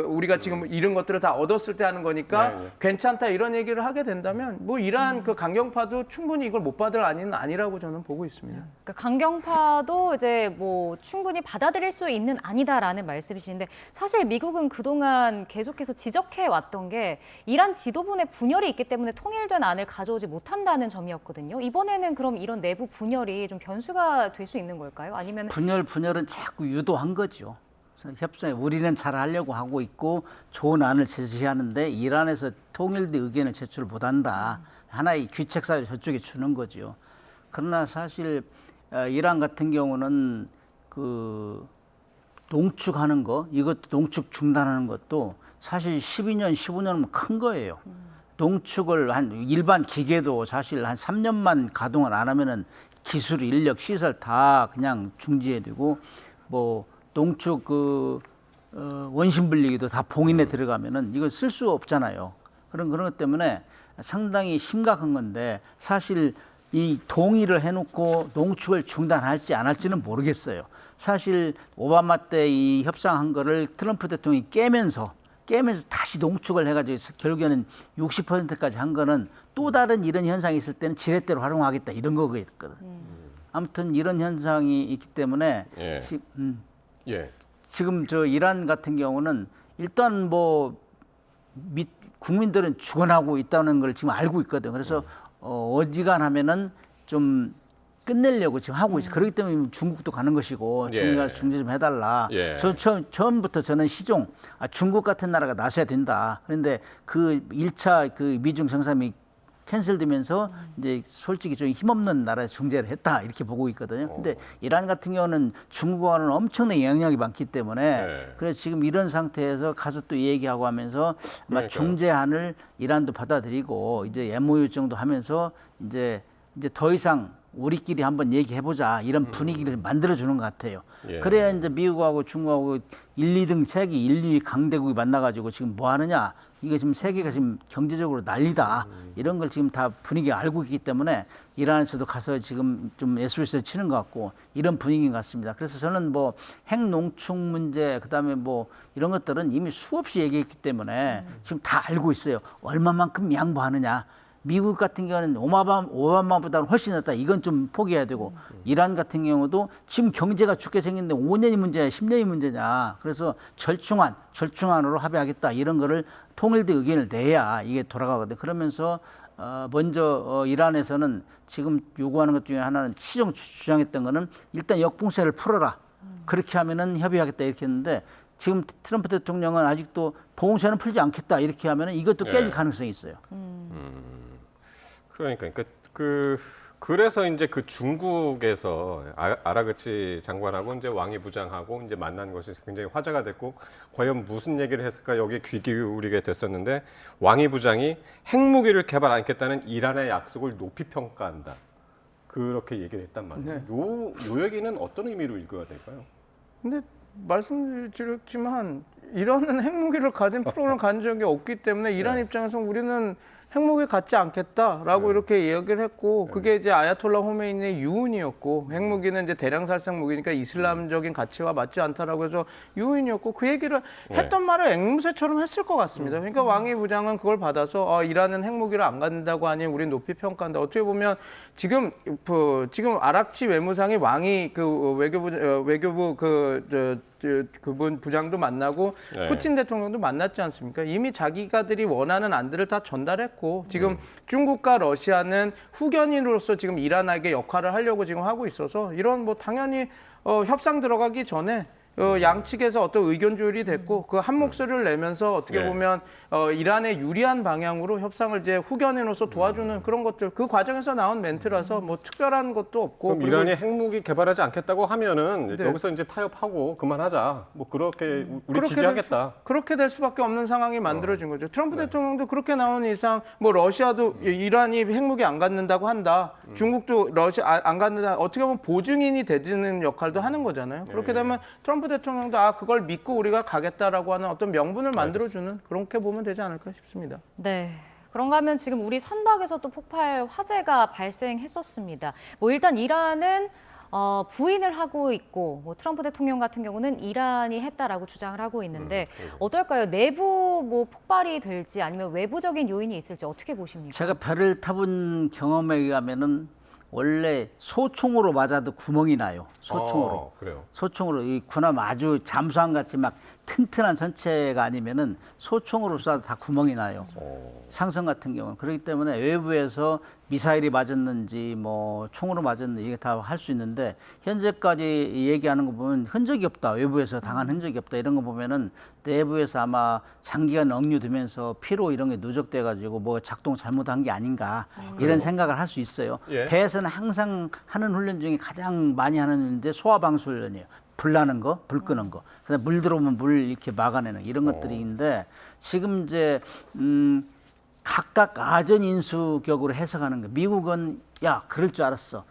우리가 지금 이런 것들을 다 얻었을 때 하는 거니까 괜찮다 이런 얘기를 하게 된다면 뭐 이란 그 강경파도 충분히 이걸 못 받을 안은 아니라고 저는 보고 있습니다. 그러니까 강경파도 이제 뭐 충분히 받아들일 수 있는 아니다라는 말씀이신데 사실 미국은 그동안 계속해서 지적해 왔던 게 이란 지도부의 분열이 있기 때문에 통일된 안을 가져오지 못한다는 점이었거든요. 이번에는 그럼 이런 내부 분열이 좀 변수가 될 수 있는 걸까요? 아니면 분열은 자꾸 유도한 거죠. 협상에 우리는 잘 하려고 하고 있고 좋은 안을 제시하는데 이란에서 통일된 의견을 제출 못한다. 하나의 귀책 사유를 저쪽에 주는 거죠. 그러나 사실 이란 같은 경우는 그 농축하는 거, 이것도 농축 중단하는 것도 사실 12년, 15년은 큰 거예요. 농축을 일반 기계도 사실 한 3년만 가동을 안 하면은 기술, 인력, 시설 다 그냥 중지해야 되고 뭐 농축 원심 분리기도 다 봉인에 들어가면은 이거 쓸 수 없잖아요. 그런 것 때문에 상당히 심각한 건데 사실 이 동의를 해놓고 농축을 중단할지 안 할지는 모르겠어요. 사실 오바마 때 이 협상한 거를 트럼프 대통령이 깨면서 다시 농축을 해가지고 결국에는 60%까지 한 거는 또 다른 이런 현상이 있을 때는 지렛대로 활용하겠다 이런 거거든. 아무튼 이런 현상이 있기 때문에 지금 저 이란 같은 경우는 일단 뭐 국민들은 죽어나고 있다는 걸 지금 알고 있거든. 그래서 어지간하면은 좀 끝내려고 지금 하고 있어요. 그렇기 때문에 중국도 가는 것이고 중국이 중재 좀 해달라. 처음부터 저는 시종 중국 같은 나라가 나서야 된다. 그런데 그 1차 그 미중 정상회담이 캔슬되면서 이제 솔직히 좀 힘없는 나라에 중재를 했다 이렇게 보고 있거든요. 근데 이란 같은 경우는 중국과는 엄청난 영향력이 많기 때문에 그래서 지금 이런 상태에서 가서 또 얘기하고 하면서 아마 중재안을 이란도 받아들이고 이제 MOU 정도 하면서 이제 더 이상 우리끼리 한번 얘기해보자 이런 분위기를 만들어주는 것 같아요. 그래야 이제 미국하고 중국하고 1, 2등 세계 1, 2위 강대국이 만나가지고 지금 뭐 하느냐. 이게 지금 세계가 지금 경제적으로 난리다. 이런 걸 지금 다 분위기가 알고 있기 때문에 이란에서도 가서 지금 좀 SOS를 치는 것 같고 이런 분위기인 것 같습니다. 그래서 저는 뭐 핵농축 문제 그다음에 뭐 이런 것들은 이미 수없이 얘기했기 때문에 지금 다 알고 있어요. 얼마만큼 양보하느냐. 미국 같은 경우는 오바마보다는 훨씬 낫다. 이건 좀 포기해야 되고 이란 같은 경우도 지금 경제가 죽게 생겼는데 5년이 문제냐 10년이 문제냐. 그래서 절충안으로 합의하겠다. 이런 거를 통일된 의견을 내야 이게 돌아가거든요. 그러면서 먼저 이란에서는 지금 요구하는 것 중에 하나는 시정 주장했던 거는 일단 역풍세를 풀어라. 그렇게 하면은 협의하겠다 이렇게 했는데 지금 트럼프 대통령은 아직도 보험세는 풀지 않겠다 이렇게 하면은 이것도 깨질 가능성이 있어요. 그러니까 그래서 이제 그 중국에서 아라그치 장관하고 이제 왕이 부장하고 이제 만난 것이 굉장히 화제가 됐고 과연 무슨 얘기를 했을까 여기에 귀 기울이게 됐었는데 왕이 부장이 핵무기를 개발 않겠다는 이란의 약속을 높이 평가한다. 그렇게 얘기를 했단 말이에요. 요 얘기는 어떤 의미로 읽어야 될까요? 근데 말씀드렸지만 이란은 핵무기를 가진 프로그램을 가진 적이 없기 때문에 이란 입장에서 우리는 핵무기 갖지 않겠다라고 이렇게 이야기를 했고 그게 이제 아야톨라 호메이니의 유언이었고 핵무기는 이제 대량 살상 무기니까 이슬람적인 가치와 맞지 않다라고 해서 유언이었고 그 얘기를 했던 말을 앵무새처럼 했을 것 같습니다. 그러니까 왕이 부장은 그걸 받아서 이란은 핵무기를 안 갖는다고 하니 우리는 높이 평가한다. 어떻게 보면 지금 아락치 외무상이 왕이 그 외교부 그분 부장도 만나고 푸틴 대통령도 만났지 않습니까? 이미 자기가들이 원하는 안들을 다 전달했고 지금 중국과 러시아는 후견인으로서 지금 이란에게 역할을 하려고 지금 하고 있어서 이런 뭐 당연히 협상 들어가기 전에 양측에서 어떤 의견 조율이 됐고 그 한 목소리를 내면서 어떻게 보면 이란에 유리한 방향으로 협상을 이제 후견인으로서 도와주는 그런 것들 그 과정에서 나온 멘트라서 뭐 특별한 것도 없고 그럼 이란이 핵무기 개발하지 않겠다고 하면은 여기서 이제 타협하고 그만하자 뭐 그렇게 우리 지지하겠다. 그렇게 될 수밖에 없는 상황이 만들어진 거죠. 트럼프 대통령도 그렇게 나온 이상 뭐 러시아도 이란이 핵무기 안 갖는다고 한다. 중국도 러시아 안 갖는다. 어떻게 보면 보증인이 되는 역할도 하는 거잖아요. 그렇게 되면 트럼프 대통령도 그걸 믿고 우리가 가겠다라고 하는 어떤 명분을 만들어주는 그렇게 보면 되지 않을까 싶습니다. 네. 그런가 하면 지금 우리 선박에서 또 폭발 화재가 발생했었습니다. 뭐 일단 이란은 부인을 하고 있고 뭐 트럼프 대통령 같은 경우는 이란이 했다라고 주장을 하고 있는데 어떨까요? 내부 뭐 폭발이 될지 아니면 외부적인 요인이 있을지 어떻게 보십니까? 제가 배를 타본 경험에 의하면은 원래 소총으로 맞아도 구멍이 나요. 소총으로. 그래요? 소총으로 이 군함 아주 잠수함 같이 막 튼튼한 전체가 아니면은 소총으로 쏴도 다 구멍이 나요. 상성 같은 경우는 그렇기 때문에 외부에서 미사일이 맞았는지 뭐 총으로 맞았는지 이게 다 할 수 있는데 현재까지 얘기하는 거 보면 흔적이 없다. 외부에서 당한 흔적이 없다. 이런 거 보면은 내부에서 아마 장기간 억류되면서 피로 이런 게 누적돼 가지고 뭐 작동 잘못한 게 아닌가 이런 생각을 할 수 있어요. 배에서는 항상 하는 훈련 중에 가장 많이 하는 게 소화방수 훈련이에요. 불 나는 거, 불 끄는 거, 그다음 물 들어오면 물 이렇게 막아내는 이런 것들인데 지금 이제 각각 아전인수격으로 해석하는 거. 미국은 야 그럴 줄 알았어.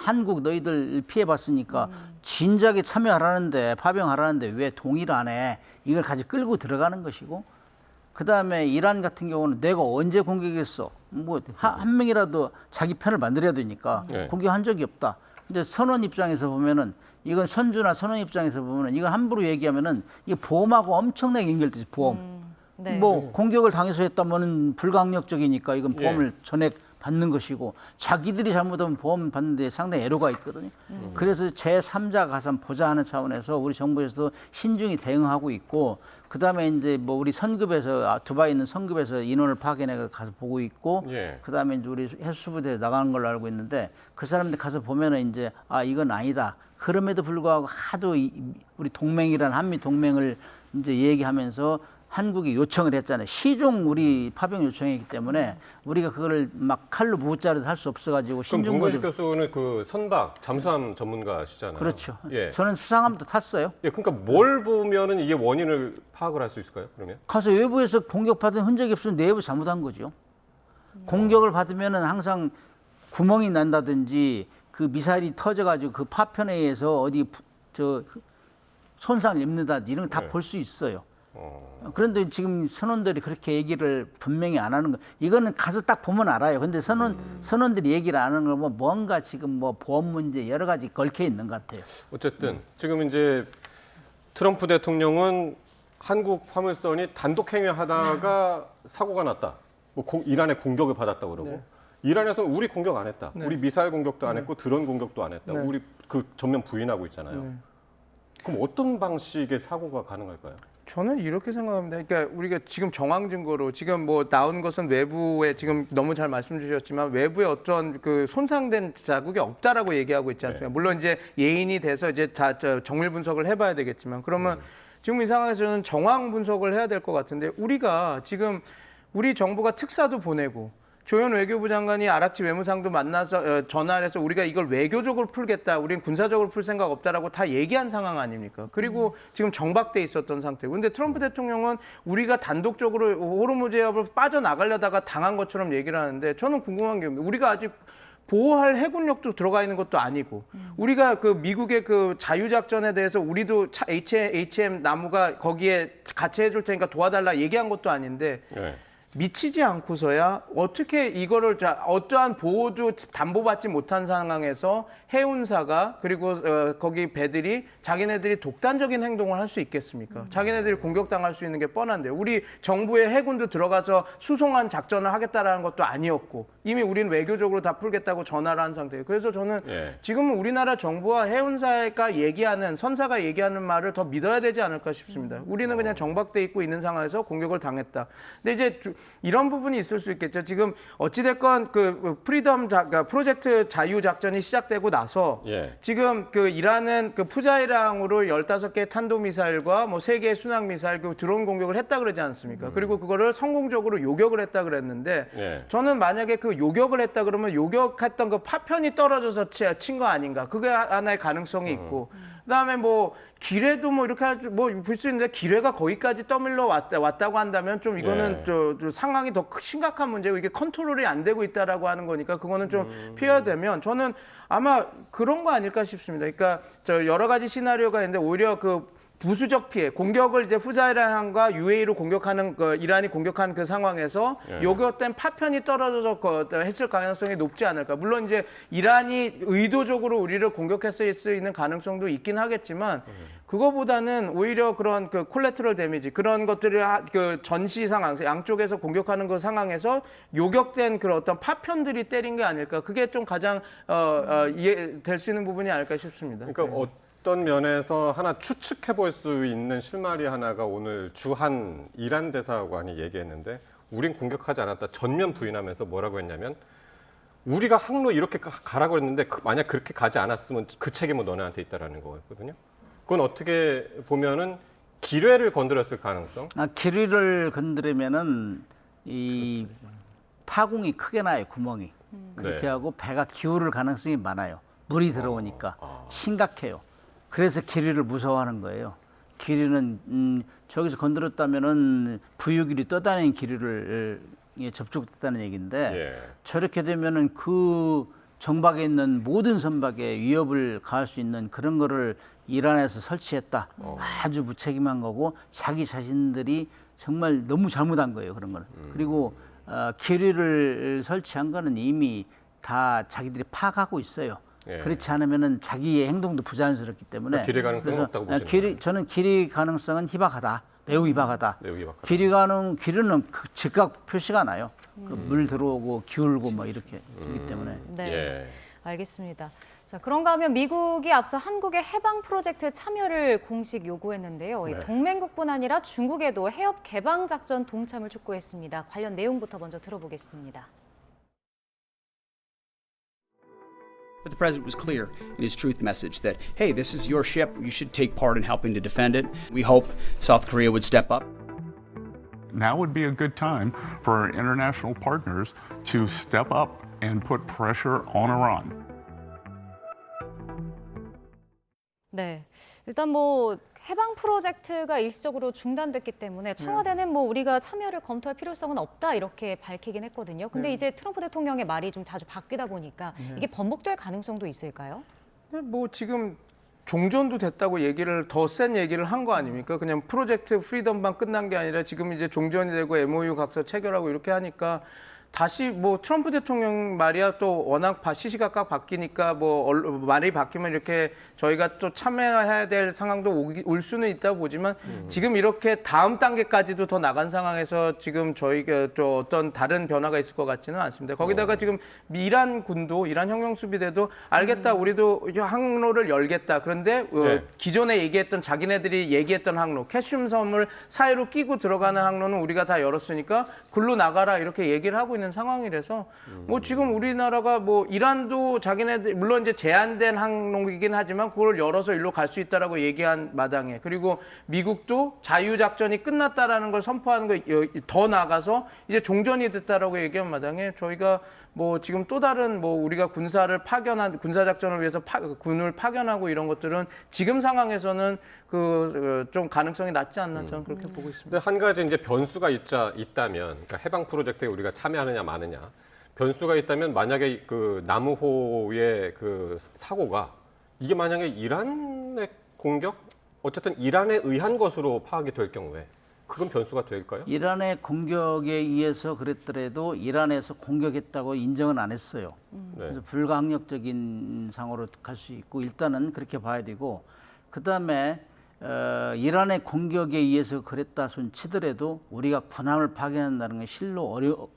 한국 너희들 피해봤으니까 진작에 참여하라는데 파병하라는데 왜 동의를 안 해? 이걸 같이 끌고 들어가는 것이고 그다음에 이란 같은 경우는 내가 언제 공격했어? 뭐 한 명이라도 자기 편을 만들어야 되니까 공격한 적이 없다. 근데 선원 입장에서 보면은 이건 선주나 선원 입장에서 보면은 이거 함부로 얘기하면은 이게 보험하고 엄청나게 연결되지 보험. 뭐 공격을 당해서 했다면은 불강력적이니까 이건 보험을 전액 받는 것이고 자기들이 잘못하면 보험 받는데 상당히 애로가 있거든요. 그래서 제3자 가산 보좌하는 차원에서 우리 정부에서도 신중히 대응하고 있고 그다음에 이제 뭐 우리 선급에서 두바이에 있는 선급에서 인원을 파견해 가서 보고 있고 예. 그다음에 이제 우리 해수부대 나가는 걸로 알고 있는데 그 사람들 가서 보면은 이제 아 이건 아니다. 그럼에도 불구하고 하도 우리 동맹이란 한미 동맹을 이제 얘기하면서 한국이 요청을 했잖아요. 시종 우리 파병 요청했기 때문에 우리가 그거를 막 칼로 무자르도 할 수 없어가지고 그럼 문근식 교수는 그 선박 잠수함 전문가시잖아요. 그렇죠. 예. 저는 수상함도 탔어요. 예, 그러니까 뭘 보면은 이게 원인을 파악을 할 수 있을까요? 그러면? 가서 외부에서 공격받은 흔적이 없으면 내부 잘못한 거죠. 공격을 받으면은 항상 구멍이 난다든지 그 미사일이 터져가지고 그 파편에 의해서 어디 저 손상을 입는다 이런 거 다 볼 수 있어요. 그런데 지금 선원들이 그렇게 얘기를 분명히 안 하는 거, 이거는 가서 딱 보면 알아요. 근데 선원들이 얘기를 안 하는 걸 보면 뭔가 지금 뭐 보험 문제 여러 가지 걸쳐 있는 것 같아요. 어쨌든 지금 이제 트럼프 대통령은 한국 화물선이 단독 행위하다가 사고가 났다. 뭐 이란의 공격을 받았다고 그러고 네. 이란에서는 우리 공격 안 했다. 네. 우리 미사일 공격도 안 했고 드론 공격도 안 했다. 네. 우리 그 전면 부인하고 있잖아요. 네. 그럼 어떤 방식의 사고가 가능할까요? 저는 이렇게 생각합니다. 그러니까 우리가 지금 정황 증거로 지금 뭐 나온 것은 외부에 지금 너무 잘 말씀 주셨지만 외부에 어떤 그 손상된 자국이 없다라고 얘기하고 있지 않습니까? 물론 이제 예인이 돼서 이제 다 정밀 분석을 해봐야 되겠지만 그러면 지금 이 상황에서는 정황 분석을 해야 될 것 같은데 우리가 지금 우리 정부가 특사도 보내고 조현 외교부 장관이 아락치 외무상도 만나서 전화를 해서 우리가 이걸 외교적으로 풀겠다. 우리는 군사적으로 풀 생각 없다라고 다 얘기한 상황 아닙니까? 그리고 지금 정박돼 있었던 상태고. 근데 트럼프 대통령은 우리가 단독적으로 호르무즈 해협을 빠져나가려다가 당한 것처럼 얘기를 하는데 저는 궁금한 게 우리가 아직 보호할 해군력도 들어가 있는 것도 아니고 우리가 그 미국의 그 자유작전에 대해서 우리도 HM 나무가 거기에 같이 해줄 테니까 도와달라 얘기한 것도 아닌데 네. 미치지 않고서야 어떻게 이거를 어떠한 보호도 담보받지 못한 상황에서 해운사가 그리고 거기 배들이 자기네들이 독단적인 행동을 할 수 있겠습니까? 자기네들이 공격당할 수 있는 게 뻔한데 우리 정부의 해군도 들어가서 수송한 작전을 하겠다라는 것도 아니었고 이미 우리는 외교적으로 다 풀겠다고 전화를 한 상태예요. 그래서 저는 지금은 우리나라 정부와 해운사가 얘기하는 선사가 얘기하는 말을 더 믿어야 되지 않을까 싶습니다. 우리는 그냥 정박돼 있고 있는 상황에서 공격을 당했다. 근데 이제 이런 부분이 있을 수 있겠죠. 지금 어찌됐건 그 프리덤 프로젝트 자유 작전이 시작되고 나서 지금 그 이란은 그 푸자이랑으로 15개 탄도미사일과 뭐 3개의 순항미사일 그 드론 공격을 했다 그러지 않습니까? 그리고 그거를 성공적으로 요격을 했다 그랬는데 저는 만약에 그 요격을 했다 그러면 요격했던 그 파편이 떨어져서 친 거 아닌가? 그게 하나의 가능성이 있고 그다음에 뭐 기뢰도 뭐 이렇게 뭐 볼 수 있는데 기뢰가 거기까지 떠밀러 왔다고 한다면 좀 이거는 좀 상황이 더 심각한 문제고 이게 컨트롤이 안 되고 있다라고 하는 거니까 그거는 좀 피해야 되면 저는 아마 그런 거 아닐까 싶습니다. 그러니까 저 여러 가지 시나리오가 있는데 오히려 그 부수적 피해, 공격을 이제 푸자이란과 UAE로 공격하는 이란이 공격한 그 상황에서 요격된 파편이 떨어져서 했을 가능성이 높지 않을까. 물론 이제 이란이 의도적으로 우리를 공격했을 수 있는 가능성도 있긴 하겠지만 그거보다는 오히려 그런 그 콜레트럴 데미지 그런 것들을 그 전시 상황, 양쪽에서 공격하는 그 상황에서 요격된 그런 어떤 파편들이 때린 게 아닐까. 그게 좀 가장 이해될 수 있는 부분이 아닐까 싶습니다. 그러니까 어떤 면에서 하나 추측해 볼 수 있는 실마리 하나가 오늘 주한 이란 대사관이 얘기했는데 우린 공격하지 않았다. 전면 부인하면서 뭐라고 했냐면 우리가 항로 이렇게 가라고 했는데 만약 그렇게 가지 않았으면 그 책임은 너네한테 있다라는 거였거든요. 그건 어떻게 보면은 기뢰를 건드렸을 가능성? 기뢰를 건드리면은 이 파공이 크게 나요, 구멍이. 그렇게 하고 배가 기울을 가능성이 많아요. 물이 들어오니까 심각해요. 그래서 기뢰를 무서워하는 거예요. 기뢰는 저기서 건드렸다면은 부유길이 떠다니는 기뢰를 접촉됐다는 얘기인데 저렇게 되면은 그 정박에 있는 모든 선박에 위협을 가할 수 있는 그런 거를 이란에서 설치했다. 아주 무책임한 거고 자기 자신들이 정말 너무 잘못한 거예요. 그런 거는. 그리고 기뢰를 설치한 거는 이미 다 자기들이 파악하고 있어요. 그렇지 않으면은 자기의 행동도 부자연스럽기 때문에 기뢰 가능성은 없다고 보시는 거예요? 저는 기뢰 가능성은 희박하다. 매우 위박하다. 매우 위박하다. 기류는 즉각 표시가 나요. 그 물 들어오고 기울고 뭐 이렇게 되기 때문에. 네, 예. 알겠습니다. 자, 그런가 하면 미국이 앞서 한국의 해방 프로젝트 참여를 공식 요구했는데요. 이 네. 동맹국뿐 아니라 중국에도 해협 개방 작전 동참을 촉구했습니다. 관련 내용부터 먼저 들어보겠습니다. But the president was clear in his truth message that, hey, this is your ship. You should take part in helping to defend it. We hope South Korea would step up. Now would be a good time for our international partners to step up and put pressure on Iran. 네, 일단 뭐 해방 프로젝트가 일시적으로 중단됐기 때문에 청와대는 뭐 우리가 참여를 검토할 필요성은 없다 이렇게 밝히긴 했거든요. 근데 이제 트럼프 대통령의 말이 좀 자주 바뀌다 보니까 이게 번복될 가능성도 있을까요? 뭐 지금 종전도 됐다고 얘기를 더 센 얘기를 한 거 아닙니까? 그냥 프로젝트 프리덤만 끝난 게 아니라 지금 이제 종전이 되고 MOU 각서 체결하고 이렇게 하니까 다시 뭐 트럼프 대통령 말이야 또 워낙 시시각각 바뀌니까 뭐 말이 바뀌면 이렇게 저희가 또 참여해야 될 상황도 올 수는 있다 보지만 지금 이렇게 다음 단계까지도 더 나간 상황에서 지금 저희가 또 어떤 다른 변화가 있을 것 같지는 않습니다. 거기다가 지금 이란 군도 이란 혁명수비대도 알겠다 우리도 항로를 열겠다. 그런데 기존에 얘기했던 자기네들이 얘기했던 항로 캐슘 섬을 사이로 끼고 들어가는 항로는 우리가 다 열었으니까 글로 나가라 이렇게 얘기를 하고 있는 상황이라서 뭐 지금 우리나라가 뭐 이란도 자기네들 물론 이제 제한된 항로이긴 하지만 그걸 열어서 일로 갈 수 있다라고 얘기한 마당에 그리고 미국도 자유작전이 끝났다라는 걸 선포하는 거 더 나가서 이제 종전이 됐다라고 얘기한 마당에 저희가 뭐 지금 또 다른 뭐 우리가 군사를 파견한 군사작전을 위해서 군을 파견하고 이런 것들은 지금 상황에서는 좀 가능성이 낮지 않나 저는 그렇게 보고 있습니다. 근데 한 가지 이제 변수가 있다면 그러니까 해방 프로젝트에 우리가 참여하느냐 마느냐 변수가 있다면 만약에 그 나무호의 그 사고가 이게 만약에 이란의 공격 어쨌든 이란에 의한 것으로 파악이 될 경우에 그건 변수가 될까요? 이란의 공격에 의해서 그랬더라도 이란에서 공격했다고 인정은 안 했어요. 그래서 불가항력적인 상황으로 갈 수 있고 일단은 그렇게 봐야 되고 그다음에 이란의 공격에 의해서 그랬다 손 치더라도 우리가 군함을 파견한다는 건 실로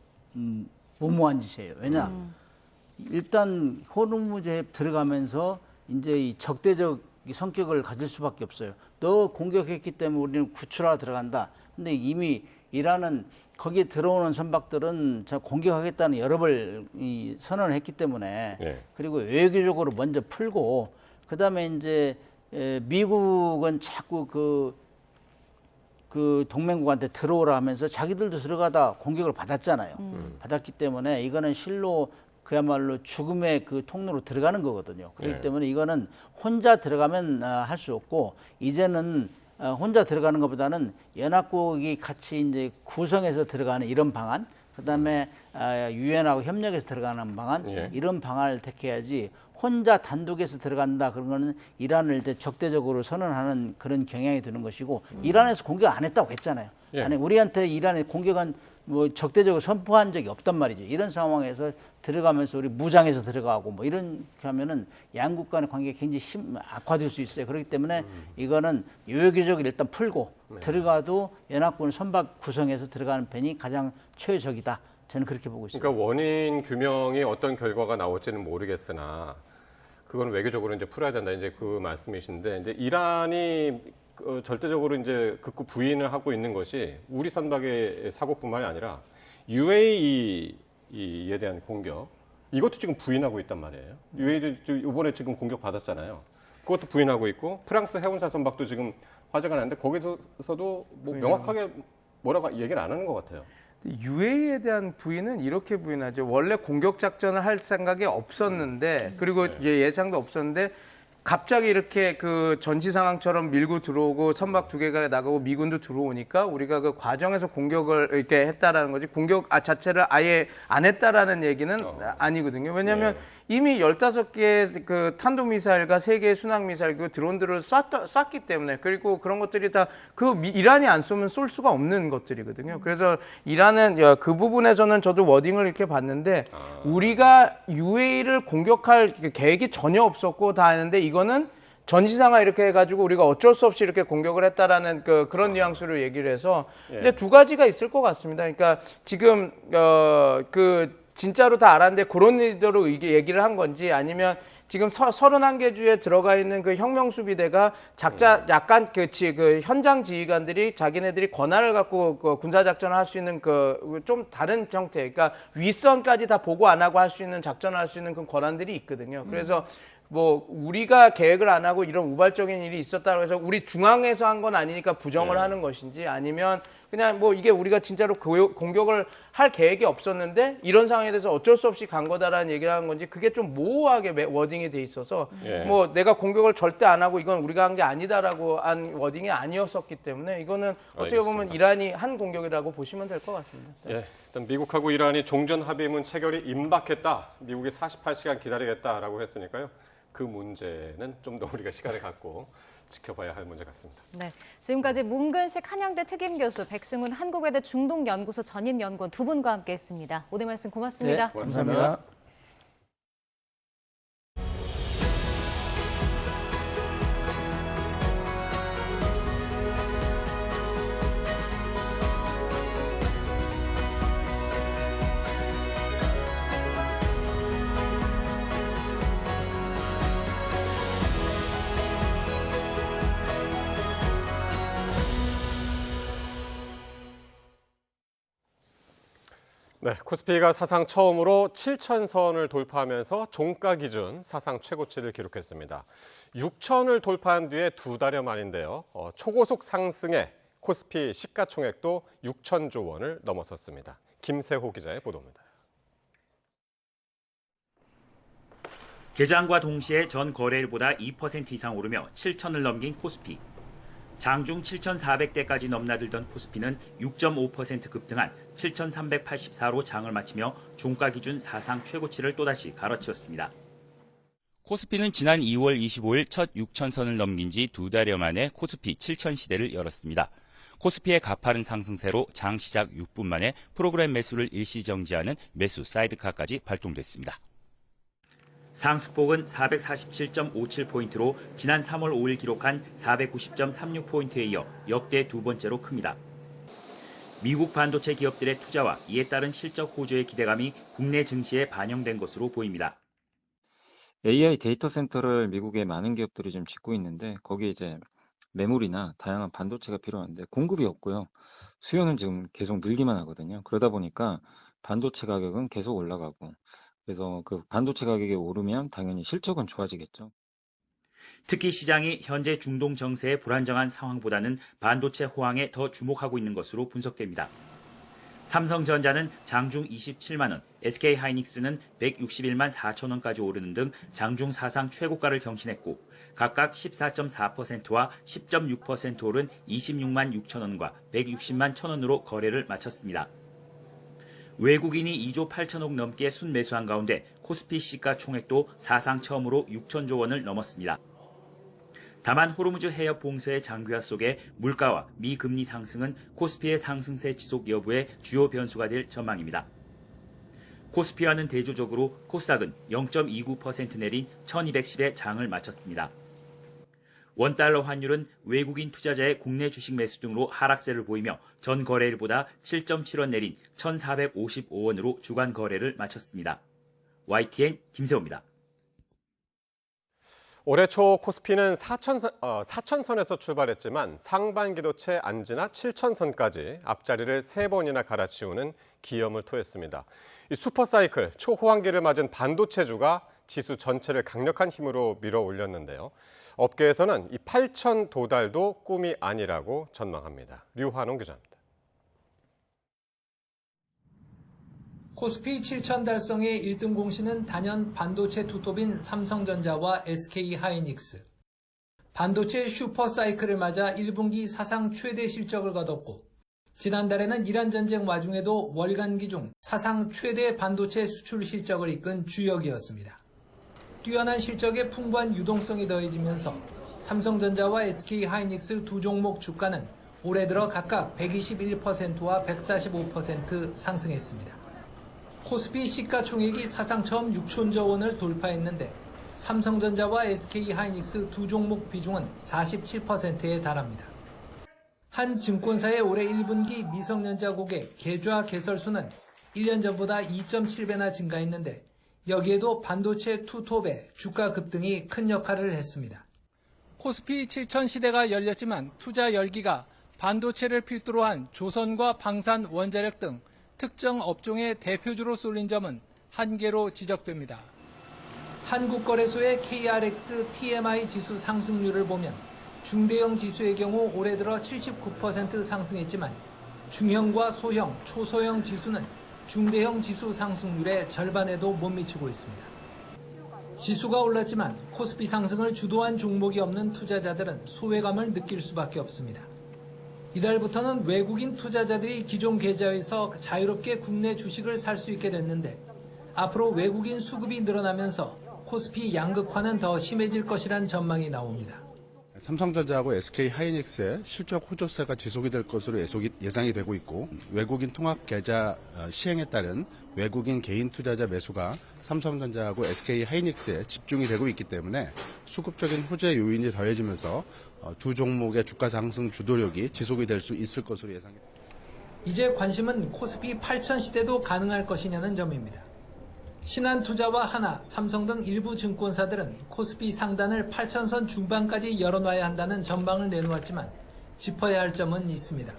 무모한 짓이에요. 왜냐? 일단 호르무즈에 들어가면서 이제 이 적대적 성격을 가질 수밖에 없어요. 너 공격했기 때문에 우리는 구출하러 들어간다. 근데 이미 이란은 거기에 들어오는 선박들은 공격하겠다는 여러 번 선언을 했기 때문에 그리고 외교적으로 먼저 풀고 그다음에 이제 미국은 자꾸 그 동맹국한테 들어오라 하면서 자기들도 들어가다 공격을 받았잖아요. 받았기 때문에 이거는 실로 그야말로 죽음의 그 통로로 들어가는 거거든요. 그렇기 때문에 이거는 혼자 들어가면 할 수 없고 이제는 혼자 들어가는 것보다는 연합국이 같이 이제 구성해서 들어가는 이런 방안, 그다음에 유엔하고 협력해서 들어가는 방안 이런 방안을 택해야지 혼자 단독에서 들어간다 그런 거는 이란을 이제 적대적으로 선언하는 그런 경향이 드는 것이고 이란에서 공격 안 했다고 했잖아요. 아니 우리한테 이란의 공격은 뭐 적대적으로 선포한 적이 없단 말이죠. 이런 상황에서 들어가면서 우리 무장해서 들어가고 뭐 이런 하면은 양국 간의 관계가 굉장히 악화될 수 있어요. 그렇기 때문에 이거는 외교적으로 일단 풀고 들어가도 연합군 선박 구성해서 들어가는 편이 가장 최적이다. 저는 그렇게 보고 있습니다. 그러니까 원인 규명이 어떤 결과가 나올지는 모르겠으나 그건 외교적으로 이제 풀어야 된다. 이제 그 말씀이신데 이제 이란이 절대적으로 이제 극구 부인을 하고 있는 것이 우리 선박의 사고뿐만이 아니라 UAE에 대한 공격 이것도 지금 부인하고 있단 말이에요. UAE도 이번에 지금 공격 받았잖아요. 그것도 부인하고 있고 프랑스 해운사 선박도 지금 화제가 났는데 거기서도 뭐 명확하게 뭐라고 얘기를 안 하는 것 같아요. UAE에 대한 부인은 이렇게 부인하죠. 원래 공격 작전을 할 생각이 없었는데 그리고 이제 예상도 없었는데 갑자기 이렇게 그 전시 상황처럼 밀고 들어오고 선박 2개가 나가고 미군도 들어오니까 우리가 그 과정에서 공격을 이렇게 했다라는 거지 공격 자체를 아예 안 했다라는 얘기는 아니거든요. 왜냐하면 이미 15개의 그 탄도미사일과 3개의 순항미사일 그 드론들을 쐈기 때문에 그리고 그런 것들이 다 이란이 안 쏘면 쏠 수가 없는 것들이거든요. 그래서 이란은 그 부분에서는 저도 워딩을 이렇게 봤는데 우리가 UAE를 공격할 계획이 전혀 없었고 다 했는데 이거는 전시상하 이렇게 해가지고 우리가 어쩔 수 없이 이렇게 공격을 했다라는 그런 뉘앙스로 얘기를 해서 예. 근데 두 가지가 있을 것 같습니다. 그러니까 지금 진짜로 다 알았는데 그런 의도로 얘기를 한 건지 아니면 지금 31개 주에 들어가 있는 그 혁명수비대가 약간 그 현장 지휘관들이 자기네들이 권한을 갖고 군사작전을 할 수 있는 좀 다른 형태, 그러니까 윗선까지 다 보고 안 하고 할 수 있는 작전을 할 수 있는 그 권한들이 있거든요. 그래서 뭐 우리가 계획을 안 하고 이런 우발적인 일이 있었다고 해서 우리 중앙에서 한 건 아니니까 부정을 하는 것인지 아니면 그냥 뭐 이게 우리가 진짜로 공격을 할 계획이 없었는데 이런 상황에 대해서 어쩔 수 없이 간 거다라는 얘기를 하는 건지 그게 좀 모호하게 워딩이 돼 있어서 뭐 내가 공격을 절대 안 하고 이건 우리가 한 게 아니다라고 한 워딩이 아니었었기 때문에 이거는 어떻게 보면 알겠습니다. 이란이 한 공격이라고 보시면 될 것 같습니다. 예, 일단 미국하고 이란이 종전 합의문 체결이 임박했다. 미국이 48시간 기다리겠다라고 했으니까요. 그 문제는 좀 더 우리가 시간을 갖고 지켜봐야 할 문제 같습니다. 네, 지금까지 문근식 한양대 특임교수, 백승훈 한국외대 중동연구소 전임연구원 두 분과 함께했습니다. 오늘 말씀 고맙습니다. 네, 고맙습니다. 감사합니다. 네, 코스피가 사상 처음으로 7,000선을 돌파하면서 종가 기준 사상 최고치를 기록했습니다. 6,000을 돌파한 뒤에 두 달여 만인데요. 초고속 상승에 코스피 시가총액도 6,000조 원을 넘어섰습니다. 김세호 기자의 보도입니다. 개장과 동시에 전 거래일보다 2% 이상 오르며 7,000을 넘긴 코스피. 장중 7,400대까지 넘나들던 코스피는 6.5% 급등한 7,384로 장을 마치며 종가 기준 사상 최고치를 또다시 갈아치웠습니다. 코스피는 지난 2월 25일 첫 6,000선을 넘긴 지 두 달여 만에 코스피 7,000 시대를 열었습니다. 코스피의 가파른 상승세로 장 시작 6분 만에 프로그램 매수를 일시 정지하는 매수 사이드카까지 발동됐습니다. 상승폭은 447.57포인트로 지난 3월 5일 기록한 490.36포인트에 이어 역대 두 번째로 큽니다. 미국 반도체 기업들의 투자와 이에 따른 실적 호조의 기대감이 국내 증시에 반영된 것으로 보입니다. AI 데이터 센터를 미국의 많은 기업들이 좀 짓고 있는데 거기에 이제 메모리나 다양한 반도체가 필요한데 공급이 없고요. 수요는 지금 계속 늘기만 하거든요. 그러다 보니까 반도체 가격은 계속 올라가고 그래서 그 반도체 가격이 오르면 당연히 실적은 좋아지겠죠. 특히 시장이 현재 중동 정세의 불안정한 상황보다는 반도체 호황에 더 주목하고 있는 것으로 분석됩니다. 삼성전자는 장중 27만 원, SK하이닉스는 161만 4천 원까지 오르는 등 장중 사상 최고가를 경신했고 각각 14.4%와 10.6% 오른 26만 6천 원과 160만 1천 원으로 거래를 마쳤습니다. 외국인이 2조 8천억 넘게 순매수한 가운데 코스피 시가 총액도 사상 처음으로 6천조 원을 넘었습니다. 다만 호르무즈 해협 봉쇄의 장기화 속에 물가와 미금리 상승은 코스피의 상승세 지속 여부의 주요 변수가 될 전망입니다. 코스피와는 대조적으로 코스닥은 0.29% 내린 1210에 장을 마쳤습니다. 원달러 환율은 외국인 투자자의 국내 주식 매수 등으로 하락세를 보이며 전 거래일보다 7.7원 내린 1,455원으로 주간 거래를 마쳤습니다. YTN 김세호입니다. 올해 초 코스피는 4,000선에서 출발했지만 상반기도 채 안 지나 7,000선까지 앞자리를 3번이나 갈아치우는 기염을 토했습니다. 이 슈퍼사이클 초호황기를 맞은 반도체주가 지수 전체를 강력한 힘으로 밀어 올렸는데요. 업계에서는 이 8,000 도달도 꿈이 아니라고 전망합니다. 류환홍 기자입니다. 코스피 7,000 달성의 1등 공신은 단연 반도체 투톱인 삼성전자와 SK하이닉스. 반도체 슈퍼사이클을 맞아 1분기 사상 최대 실적을 거뒀고 지난달에는 이란 전쟁 와중에도 월간기 중 사상 최대 반도체 수출 실적을 이끈 주역이었습니다. 뛰어난 실적에 풍부한 유동성이 더해지면서 삼성전자와 SK하이닉스 두 종목 주가는 올해 들어 각각 121%와 145% 상승했습니다. 코스피 시가총액이 사상 처음 6천조 원을 돌파했는데 삼성전자와 SK하이닉스 두 종목 비중은 47%에 달합니다. 한 증권사의 올해 1분기 미성년자 고객 계좌 개설수는 1년 전보다 2.7배나 증가했는데 여기에도 반도체 투톱의 주가 급등이 큰 역할을 했습니다. 코스피 7천 시대가 열렸지만 투자 열기가 반도체를 필두로 한 조선과 방산, 원자력 등 특정 업종의 대표주로 쏠린 점은 한계로 지적됩니다. 한국거래소의 KRX TMI 지수 상승률을 보면 중대형 지수의 경우 올해 들어 79% 상승했지만 중형과 소형, 초소형 지수는 중대형 지수 상승률의 절반에도 못 미치고 있습니다. 지수가 올랐지만 코스피 상승을 주도한 종목이 없는 투자자들은 소외감을 느낄 수밖에 없습니다. 이달부터는 외국인 투자자들이 기존 계좌에서 자유롭게 국내 주식을 살 수 있게 됐는데 앞으로 외국인 수급이 늘어나면서 코스피 양극화는 더 심해질 것이란 전망이 나옵니다. 삼성전자하고 SK하이닉스의 실적 호조세가 지속이 될 것으로 예상이 되고 있고 외국인 통합 계좌 시행에 따른 외국인 개인 투자자 매수가 삼성전자하고 SK하이닉스에 집중이 되고 있기 때문에 수급적인 호재 요인이 더해지면서 두 종목의 주가 상승 주도력이 지속이 될 수 있을 것으로 예상됩니다. 이제 관심은 코스피 8천 시대도 가능할 것이냐는 점입니다. 신한투자와 하나, 삼성 등 일부 증권사들은 코스피 상단을 8천선 중반까지 열어놔야 한다는 전망을 내놓았지만 짚어야 할 점은 있습니다.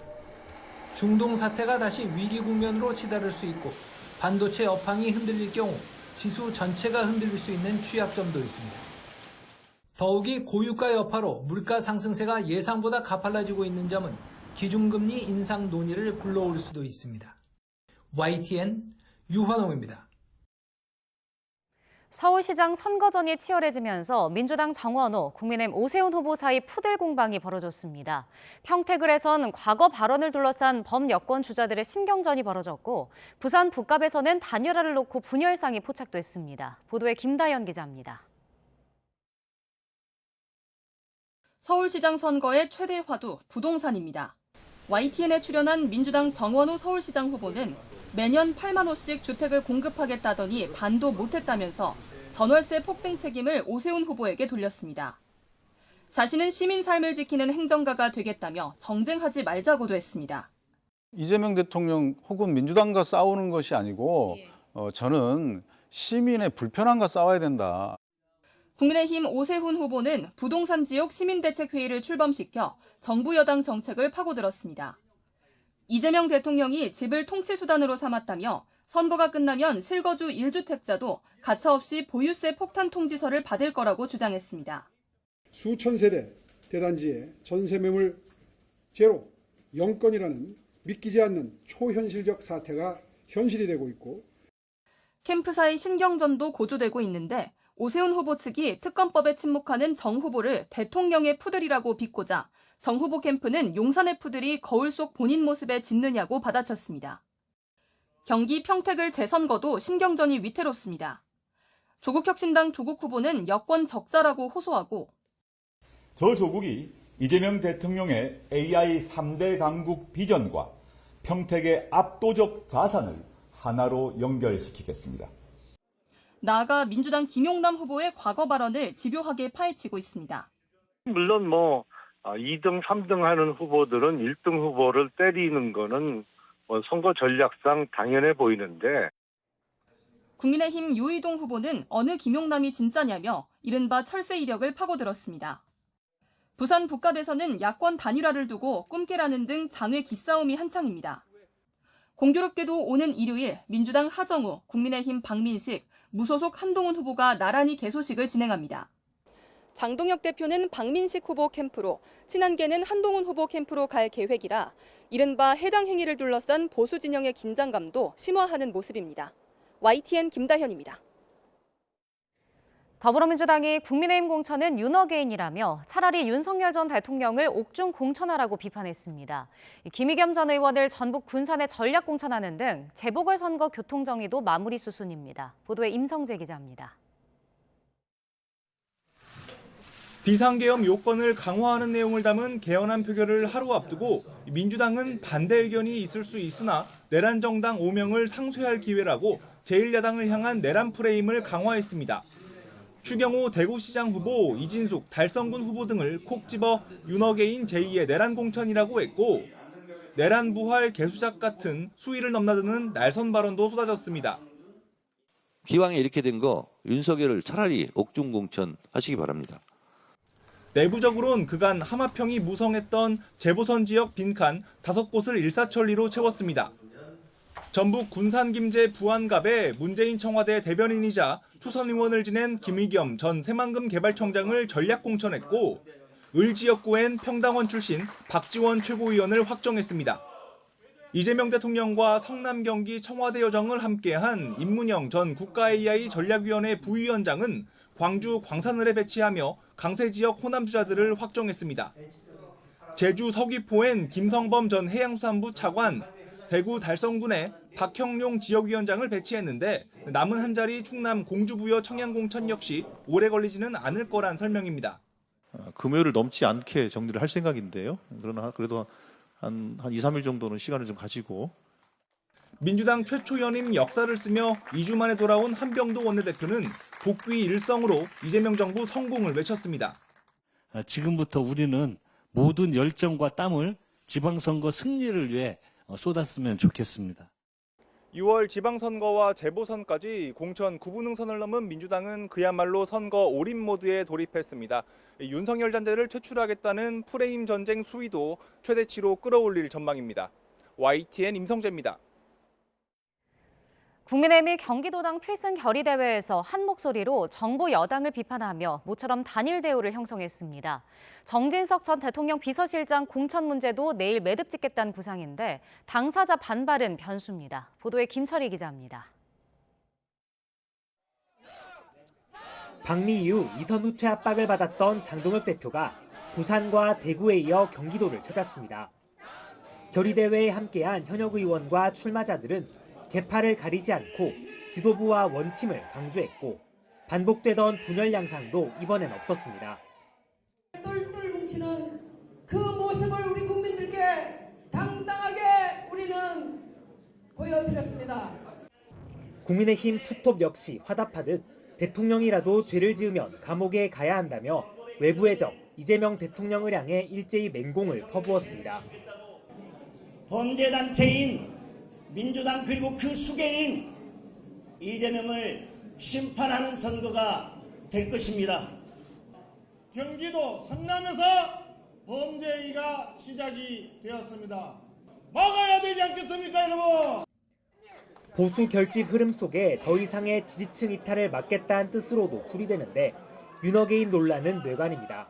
중동 사태가 다시 위기 국면으로 치달을 수 있고 반도체 업황이 흔들릴 경우 지수 전체가 흔들릴 수 있는 취약점도 있습니다. 더욱이 고유가 여파로 물가 상승세가 예상보다 가팔라지고 있는 점은 기준금리 인상 논의를 불러올 수도 있습니다. YTN 유환홍입니다. 서울시장 선거전이 치열해지면서 민주당 정원호, 국민의힘 오세훈 후보 사이 푸들 공방이 벌어졌습니다. 평택을 해선 과거 발언을 둘러싼 범여권 주자들의 신경전이 벌어졌고 부산 북갑에서는 단일화를 놓고 분열상이 포착됐습니다. 보도에 김다연 기자입니다. 서울시장 선거의 최대 화두 부동산입니다. YTN에 출연한 민주당 정원호 서울시장 후보는 매년 8만 호씩 주택을 공급하겠다더니 반도 못했다면서 전월세 폭등 책임을 오세훈 후보에게 돌렸습니다. 자신은 시민 삶을 지키는 행정가가 되겠다며 정쟁하지 말자고도 했습니다. 이재명 대통령 혹은 민주당과 싸우는 것이 아니고 저는 시민의 불편함과 싸워야 된다. 국민의힘 오세훈 후보는 부동산 지역 시민대책회의를 출범시켜 정부 여당 정책을 파고들었습니다. 이재명 대통령이 집을 통치수단으로 삼았다며 선거가 끝나면 실거주 1주택자도 가차없이 보유세 폭탄 통지서를 받을 거라고 주장했습니다. 수천 세대 대단지의 전세 매물 제로 0건이라는 믿기지 않는 초현실적 사태가 현실이 되고 있고 캠프사의 신경전도 고조되고 있는데 오세훈 후보 측이 특검법에 침묵하는 정 후보를 대통령의 푸들이라고 비꼬자 정 후보 캠프는 용산의 푸들이 거울 속 본인 모습에 짙느냐고 받아쳤습니다. 경기 평택을 재선거도 신경전이 위태롭습니다. 조국혁신당 조국 후보는 여권 적자라고 호소하고 저 조국이 이재명 대통령의 AI 3대 강국 비전과 평택의 압도적 자산을 하나로 연결시키겠습니다. 나아가 민주당 김용남 후보의 과거 발언을 집요하게 파헤치고 있습니다. 물론 2등, 3등 하는 후보들은 1등 후보를 때리는 거는 선거 전략상 당연해 보이는데 국민의힘 유이동 후보는 어느 김용남이 진짜냐며 이른바 철새 이력을 파고들었습니다. 부산 북갑에서는 야권 단일화를 두고 꿈깨라는 등 장외 기싸움이 한창입니다. 공교롭게도 오는 일요일 민주당 하정우, 국민의힘 박민식, 무소속 한동훈 후보가 나란히 개소식을 진행합니다. 장동혁 대표는 박민식 후보 캠프로, 친한계는 한동훈 후보 캠프로 갈 계획이라 이른바 해당 행위를 둘러싼 보수 진영의 긴장감도 심화하는 모습입니다. YTN 김다현입니다. 더불어민주당이 국민의힘 공천은 윤어게인이라며 차라리 윤석열 전 대통령을 옥중 공천하라고 비판했습니다. 김의겸 전 의원을 전북 군산에 전략 공천하는 등 재보궐선거 교통정리도 마무리 수순입니다. 보도에 임성재 기자입니다. 비상계엄 요건을 강화하는 내용을 담은 개헌안 표결을 하루 앞두고 민주당은 반대 의견이 있을 수 있으나 내란 정당 5명을 상쇄할 기회라고 제1야당을 향한 내란 프레임을 강화했습니다. 추경호 대구시장 후보, 이진숙 달성군 후보 등을 콕 집어 윤어게인 제2의 내란 공천이라고 했고 내란 부활 개수작 같은 수위를 넘나드는 날선 발언도 쏟아졌습니다. 기왕에 이렇게 된 거 윤석열을 차라리 옥중공천 하시기 바랍니다. 내부적으로는 그간 하마평이 무성했던 재보선 지역 빈칸 5곳을 일사천리로 채웠습니다. 전북 군산김제 부안갑에 문재인 청와대 대변인이자 초선 의원을 지낸 김의겸 전 새만금 개발청장을 전략 공천했고 을지역구엔 평당원 출신 박지원 최고위원을 확정했습니다. 이재명 대통령과 성남 경기 청와대 여정을 함께한 임문영 전 국가 AI 전략위원회 부위원장은 광주 광산을에 배치하며 강세 지역 호남 주자들을 확정했습니다. 제주 서귀포엔 김성범 전 해양수산부 차관, 대구 달성군에 박형룡 지역위원장을 배치했는데 남은 한 자리 충남 공주부여 청양공천 역시 오래 걸리지는 않을 거란 설명입니다. 금요일을 넘지 않게 정리를 할 생각인데요. 그러나 그래도 한 2, 3일 정도는 시간을 좀 가지고. 민주당 최초 연임 역사를 쓰며 2주 만에 돌아온 한병도 원내대표는 복귀 일성으로 이재명 정부 성공을 외쳤습니다. 지금부터 우리는 모든 열정과 땀을 지방선거 승리를 위해 쏟았으면 좋겠습니다. 6월 지방선거와 재보선까지 공천 9분응선을 넘은 민주당은 그야말로 선거 올인 모드에 돌입했습니다. 윤석열 잔재를 퇴출하겠다는 프레임 전쟁 수위도 최대치로 끌어올릴 전망입니다. YTN 임성재입니다. 국민의힘이 경기도당 필승 결의대회에서 한 목소리로 정부 여당을 비판하며 모처럼 단일 대우를 형성했습니다. 정진석 전 대통령 비서실장 공천 문제도 내일 매듭 짓겠다는 구상인데 당사자 반발은 변수입니다. 보도에 김철희 기자입니다. 방미 이후 이선 후퇴 압박을 받았던 장동혁 대표가 부산과 대구에 이어 경기도를 찾았습니다. 결의대회에 함께한 현역 의원과 출마자들은 계파를 가리지 않고 지도부와 원팀을 강조했고 반복되던 분열 양상도 이번엔 없었습니다. 똘똘 뭉치는 그 모습을 우리 국민들께 당당하게 우리는 보여드렸습니다. 국민의힘 투톱 역시 화답하듯 대통령이라도 죄를 지으면 감옥에 가야 한다며 외부의 적 이재명 대통령을 향해 일제히 맹공을 퍼부었습니다. 범죄단체인 민주당 그리고 그 수개인 이재명을 심판하는 선거가 될 것입니다. 경기도 성남에서 범죄가 시작이 되었습니다. 막아야 되지 않겠습니까, 여러분? 보수 결집 흐름 속에 더 이상의 지지층 이탈을 막겠다는 뜻으로도 풀이되는데 윤어게인 논란은 뇌관입니다.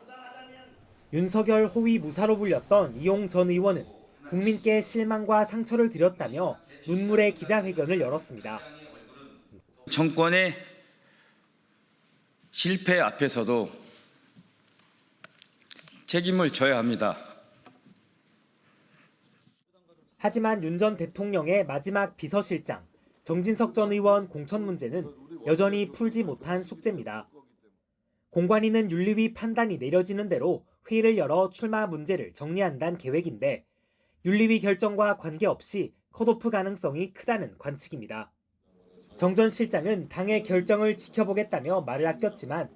윤석열 호위 무사로 불렸던 이용 전 의원은 국민께 실망과 상처를 드렸다며 눈물의 기자회견을 열었습니다. 정권의 실패 앞에서도 책임을 져야 합니다. 하지만 윤 전 대통령의 마지막 비서실장, 정진석 전 의원 공천 문제는 여전히 풀지 못한 숙제입니다. 공관위는 윤리위 판단이 내려지는 대로 회의를 열어 출마 문제를 정리한다는 계획인데 윤리위 결정과 관계없이 컷오프 가능성이 크다는 관측입니다. 정 전 실장은 당의 결정을 지켜보겠다며 말을 아꼈지만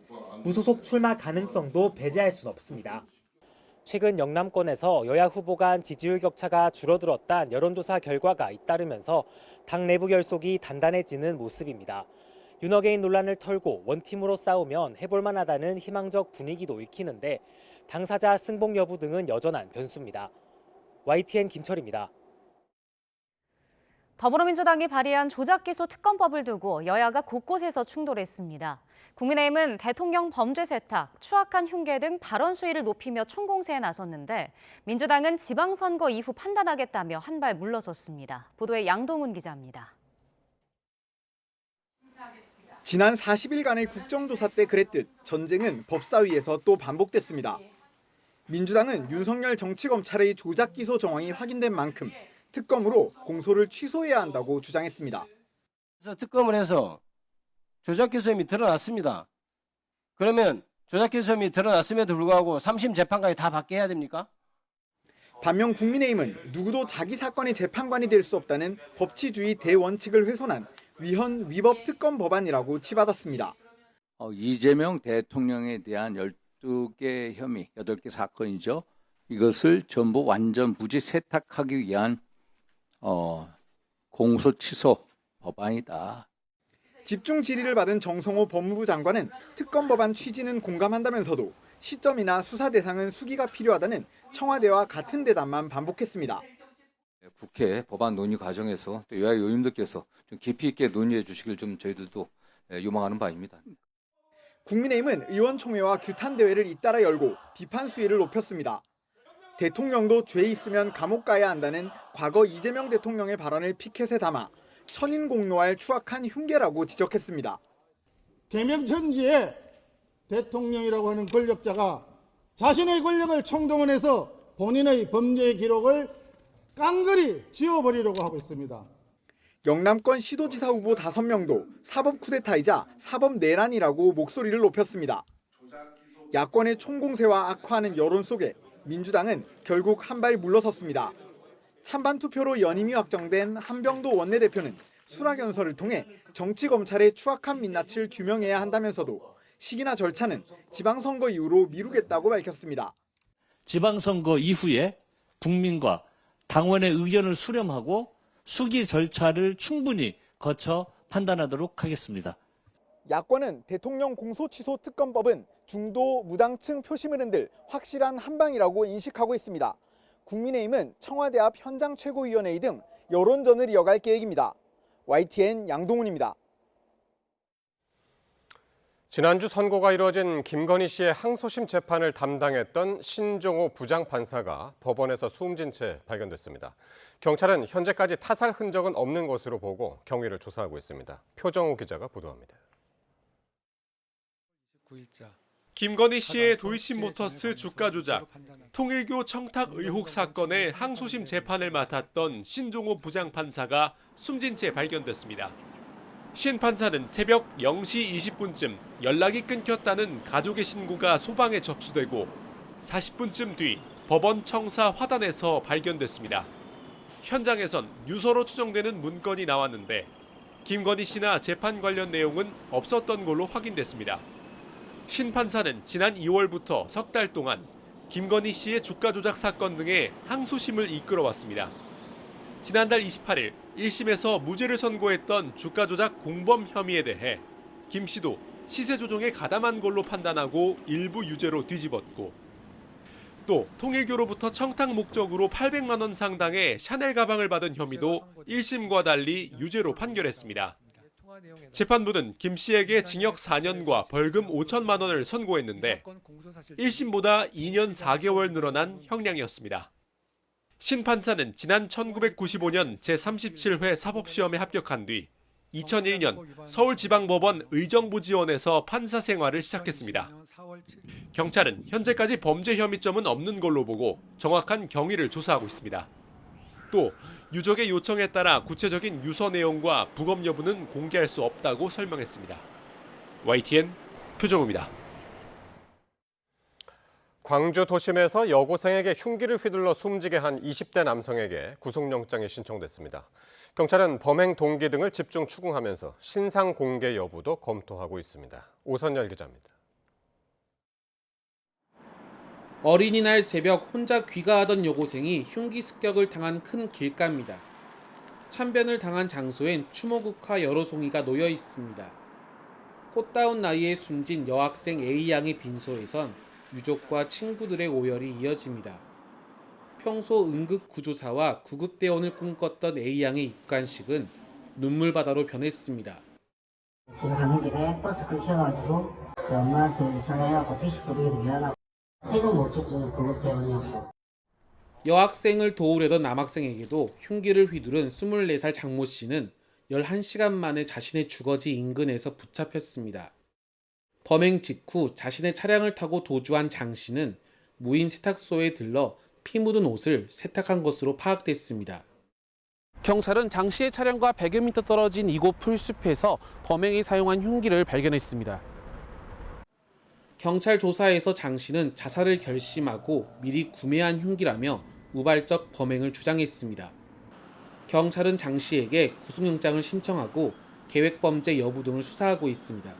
무소속 출마 가능성도 배제할 순 없습니다. 최근 영남권에서 여야 후보 간 지지율 격차가 줄어들었다는 여론조사 결과가 잇따르면서 당 내부 결속이 단단해지는 모습입니다. 윤어게인 논란을 털고 원팀으로 싸우면 해볼만 하다는 희망적 분위기도 읽히는데 당사자 승복 여부 등은 여전한 변수입니다. YTN 김철입니다. 더불어민주당이 발의한 조작기소 특검법을 두고 여야가 곳곳에서 충돌했습니다. 국민의힘은 대통령 범죄 세탁, 추악한 흉계 등 발언 수위를 높이며 총공세에 나섰는데 민주당은 지방선거 이후 판단하겠다며 한 발 물러섰습니다. 보도에 양동훈 기자입니다. 지난 40일간의 국정조사 때 그랬듯 전쟁은 법사위에서 또 반복됐습니다. 민주당은 윤석열 정치검찰의 조작기소 정황이 확인된 만큼 특검으로 공소를 취소해야 한다고 주장했습니다. 그래서 특검을 해서 조작기소 혐의 드러났습니다. 그러면 조작기소 혐의 드러났음에도 불구하고 3심 재판까지 다 받게 해야 됩니까? 반면 국민의힘은 누구도 자기 사건의 재판관이 될 수 없다는 법치주의 대원칙을 훼손한 위헌 위법 특검 법안이라고 치받았습니다. 이재명 대통령에 대한 12개 혐의, 8개 사건이죠. 이것을 전부 완전 무죄 세탁하기 위한 공소 취소 법안이다. 집중 질의를 받은 정성호 법무부 장관은 특검 법안 취지는 공감한다면서도 시점이나 수사 대상은 수기가 필요하다는 청와대와 같은 대답만 반복했습니다. 국회 법안 논의 과정에서 또 여야 의원님들께서 좀 깊이 있게 논의해 주시길 좀 저희들도 요망하는 바입니다. 국민의힘은 의원총회와 규탄대회를 잇따라 열고 비판 수위를 높였습니다. 대통령도 죄 있으면 감옥 가야 한다는 과거 이재명 대통령의 발언을 피켓에 담아 천인공노할 추악한 흉계라고 지적했습니다. 개명천지에 대통령이라고 하는 권력자가 자신의 권력을 총동원해서 본인의 범죄 기록을 깡그리 지워버리려고 하고 있습니다. 영남권 시도지사 후보 5명도 사법 쿠데타이자 사법 내란이라고 목소리를 높였습니다. 야권의 총공세와 악화하는 여론 속에 민주당은 결국 한 발 물러섰습니다. 찬반 투표로 연임이 확정된 한병도 원내대표는 수락연설을 통해 정치검찰의 추악한 민낯을 규명해야 한다면서도 시기나 절차는 지방선거 이후로 미루겠다고 밝혔습니다. 지방선거 이후에 국민과 당원의 의견을 수렴하고 수기 절차를 충분히 거쳐 판단하도록 하겠습니다. 야권은 대통령 공소취소 특검법은 중도 무당층 표심을 흔들 확실한 한방이라고 인식하고 있습니다. 국민의힘은 청와대 앞 현장 최고위원회의 등 여론전을 이어갈 계획입니다. YTN 양동훈입니다. 지난주 선고가 이루어진 김건희 씨의 항소심 재판을 담당했던 신종호 부장판사가 법원에서 숨진 채 발견됐습니다. 경찰은 현재까지 타살 흔적은 없는 것으로 보고 경위를 조사하고 있습니다. 표정호 기자가 보도합니다. 김건희 씨의 도이치모터스 주가 조작, 통일교 청탁 의혹 사건의 항소심 재판을 맡았던 신종호 부장판사가 숨진 채 발견됐습니다. 신 판사는 새벽 0시 20분쯤 연락이 끊겼다는 가족의 신고가 소방에 접수되고 40분쯤 뒤 법원 청사 화단에서 발견됐습니다. 현장에선 유서로 추정되는 문건이 나왔는데 김건희 씨나 재판 관련 내용은 없었던 걸로 확인됐습니다. 신 판사는 지난 2월부터 석 달 동안 김건희 씨의 주가 조작 사건 등의 항소심을 이끌어왔습니다. 지난달 28일 1심에서 무죄를 선고했던 주가 조작 공범 혐의에 대해 김 씨도 시세 조정에 가담한 걸로 판단하고 일부 유죄로 뒤집었고, 또 통일교로부터 청탁 목적으로 800만 원 상당의 샤넬 가방을 받은 혐의도 1심과 달리 유죄로 판결했습니다. 재판부는 김 씨에게 징역 4년과 벌금 5천만 원을 선고했는데 1심보다 2년 4개월 늘어난 형량이었습니다. 신 판사는 지난 1995년 제37회 사법시험에 합격한 뒤 2001년 서울지방법원 의정부지원에서 판사 생활을 시작했습니다. 경찰은 현재까지 범죄 혐의점은 없는 걸로 보고 정확한 경위를 조사하고 있습니다. 또 유족의 요청에 따라 구체적인 유서 내용과 부검 여부는 공개할 수 없다고 설명했습니다. YTN 표정우입니다. 광주 도심에서 여고생에게 흉기를 휘둘러 숨지게 한 20대 남성에게 구속영장이 신청됐습니다. 경찰은 범행 동기 등을 집중 추궁하면서 신상 공개 여부도 검토하고 있습니다. 오선열 기자입니다. 어린이날 새벽 혼자 귀가하던 여고생이 흉기 습격을 당한 큰 길가입니다. 참변을 당한 장소엔 추모국화 여러 송이가 놓여 있습니다. 꽃다운 나이에 숨진 여학생 A양의 빈소에선 유족과 친구들의 오열이 이어집니다. 평소 응급구조사와 구급대원을 꿈꿨던 A양의 입관식은 눈물바다로 변했습니다. 집에 가는 길에 버스 끊겨가지고 엄마한테 전화해갖고 택시 부르기도 미안하고 세금 못 줬죠. 구급대원이었고. 여학생을 도우려던 남학생에게도 흉기를 휘두른 24살 장모 씨는 11시간 만에 자신의 주거지 인근에서 붙잡혔습니다. 범행 직후 자신의 차량을 타고 도주한 장 씨는 무인 세탁소에 들러 피 묻은 옷을 세탁한 것으로 파악됐습니다. 경찰은 장 씨의 차량과 100여 미터 떨어진 이곳 풀숲에서 범행에 사용한 흉기를 발견했습니다. 경찰 조사에서 장 씨는 자살을 결심하고 미리 구매한 흉기라며 우발적 범행을 주장했습니다. 경찰은 장 씨에게 구속영장을 신청하고 계획범죄 여부 등을 수사하고 있습니다.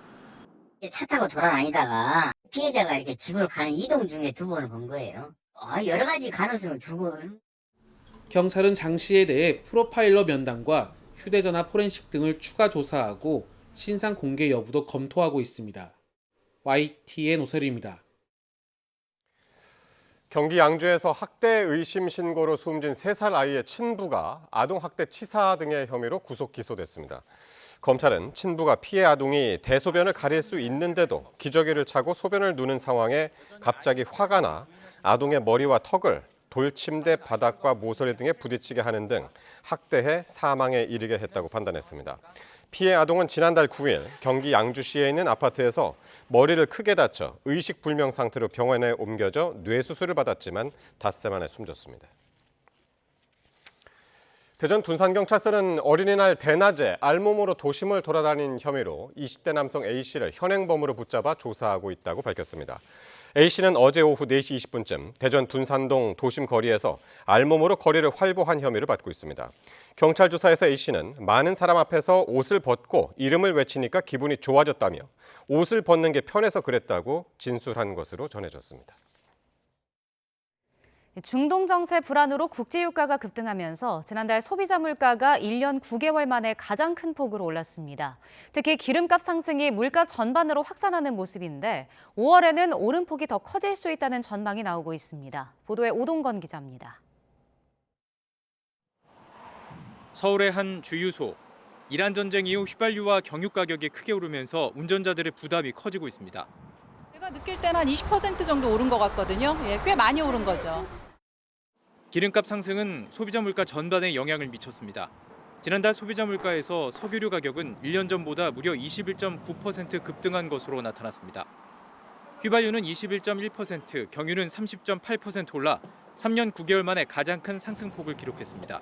차 타고 돌아다니다가 피해자가 이렇게 집으로 가는 이동 중에 두 번을 본 거예요. 여러 가지 가능성을 두고. 경찰은 장 씨에 대해 프로파일러 면담과 휴대전화 포렌식 등을 추가 조사하고 신상 공개 여부도 검토하고 있습니다. YTN 오세리입니다. 경기 양주에서 학대 의심 신고로 숨진 3살 아이의 친부가 아동학대 치사 등의 혐의로 구속 기소됐습니다. 검찰은 친부가 피해 아동이 대소변을 가릴 수 있는데도 기저귀를 차고 소변을 누는 상황에 갑자기 화가 나 아동의 머리와 턱을 돌침대 바닥과 모서리 등에 부딪히게 하는 등 학대해 사망에 이르게 했다고 판단했습니다. 피해 아동은 지난달 9일 경기 양주시에 있는 아파트에서 머리를 크게 다쳐 의식불명 상태로 병원에 옮겨져 뇌수술을 받았지만 닷새 만에 숨졌습니다. 대전 둔산경찰서는 어린이날 대낮에 알몸으로 도심을 돌아다닌 혐의로 20대 남성 A씨를 현행범으로 붙잡아 조사하고 있다고 밝혔습니다. A씨는 어제 오후 4시 20분쯤 대전 둔산동 도심 거리에서 알몸으로 거리를 활보한 혐의를 받고 있습니다. 경찰 조사에서 A씨는 많은 사람 앞에서 옷을 벗고 이름을 외치니까 기분이 좋아졌다며 옷을 벗는 게 편해서 그랬다고 진술한 것으로 전해졌습니다. 중동 정세 불안으로 국제유가가 급등하면서 지난달 소비자 물가가 1년 9개월 만에 가장 큰 폭으로 올랐습니다. 특히 기름값 상승이 물가 전반으로 확산하는 모습인데 5월에는 오름폭이 더 커질 수 있다는 전망이 나오고 있습니다. 보도에 오동건 기자입니다. 서울의 한 주유소. 이란 전쟁 이후 휘발유와 경유 가격이 크게 오르면서 운전자들의 부담이 커지고 있습니다. 제가 느낄 때는 한 20% 정도 오른 것 같거든요. 꽤 많이 오른 거죠. 기름값 상승은 소비자 물가 전반에 영향을 미쳤습니다. 지난달 소비자 물가에서 석유류 가격은 1년 전보다 무려 21.9% 급등한 것으로 나타났습니다. 휘발유는 21.1%, 경유는 30.8% 올라 3년 9개월 만에 가장 큰 상승폭을 기록했습니다.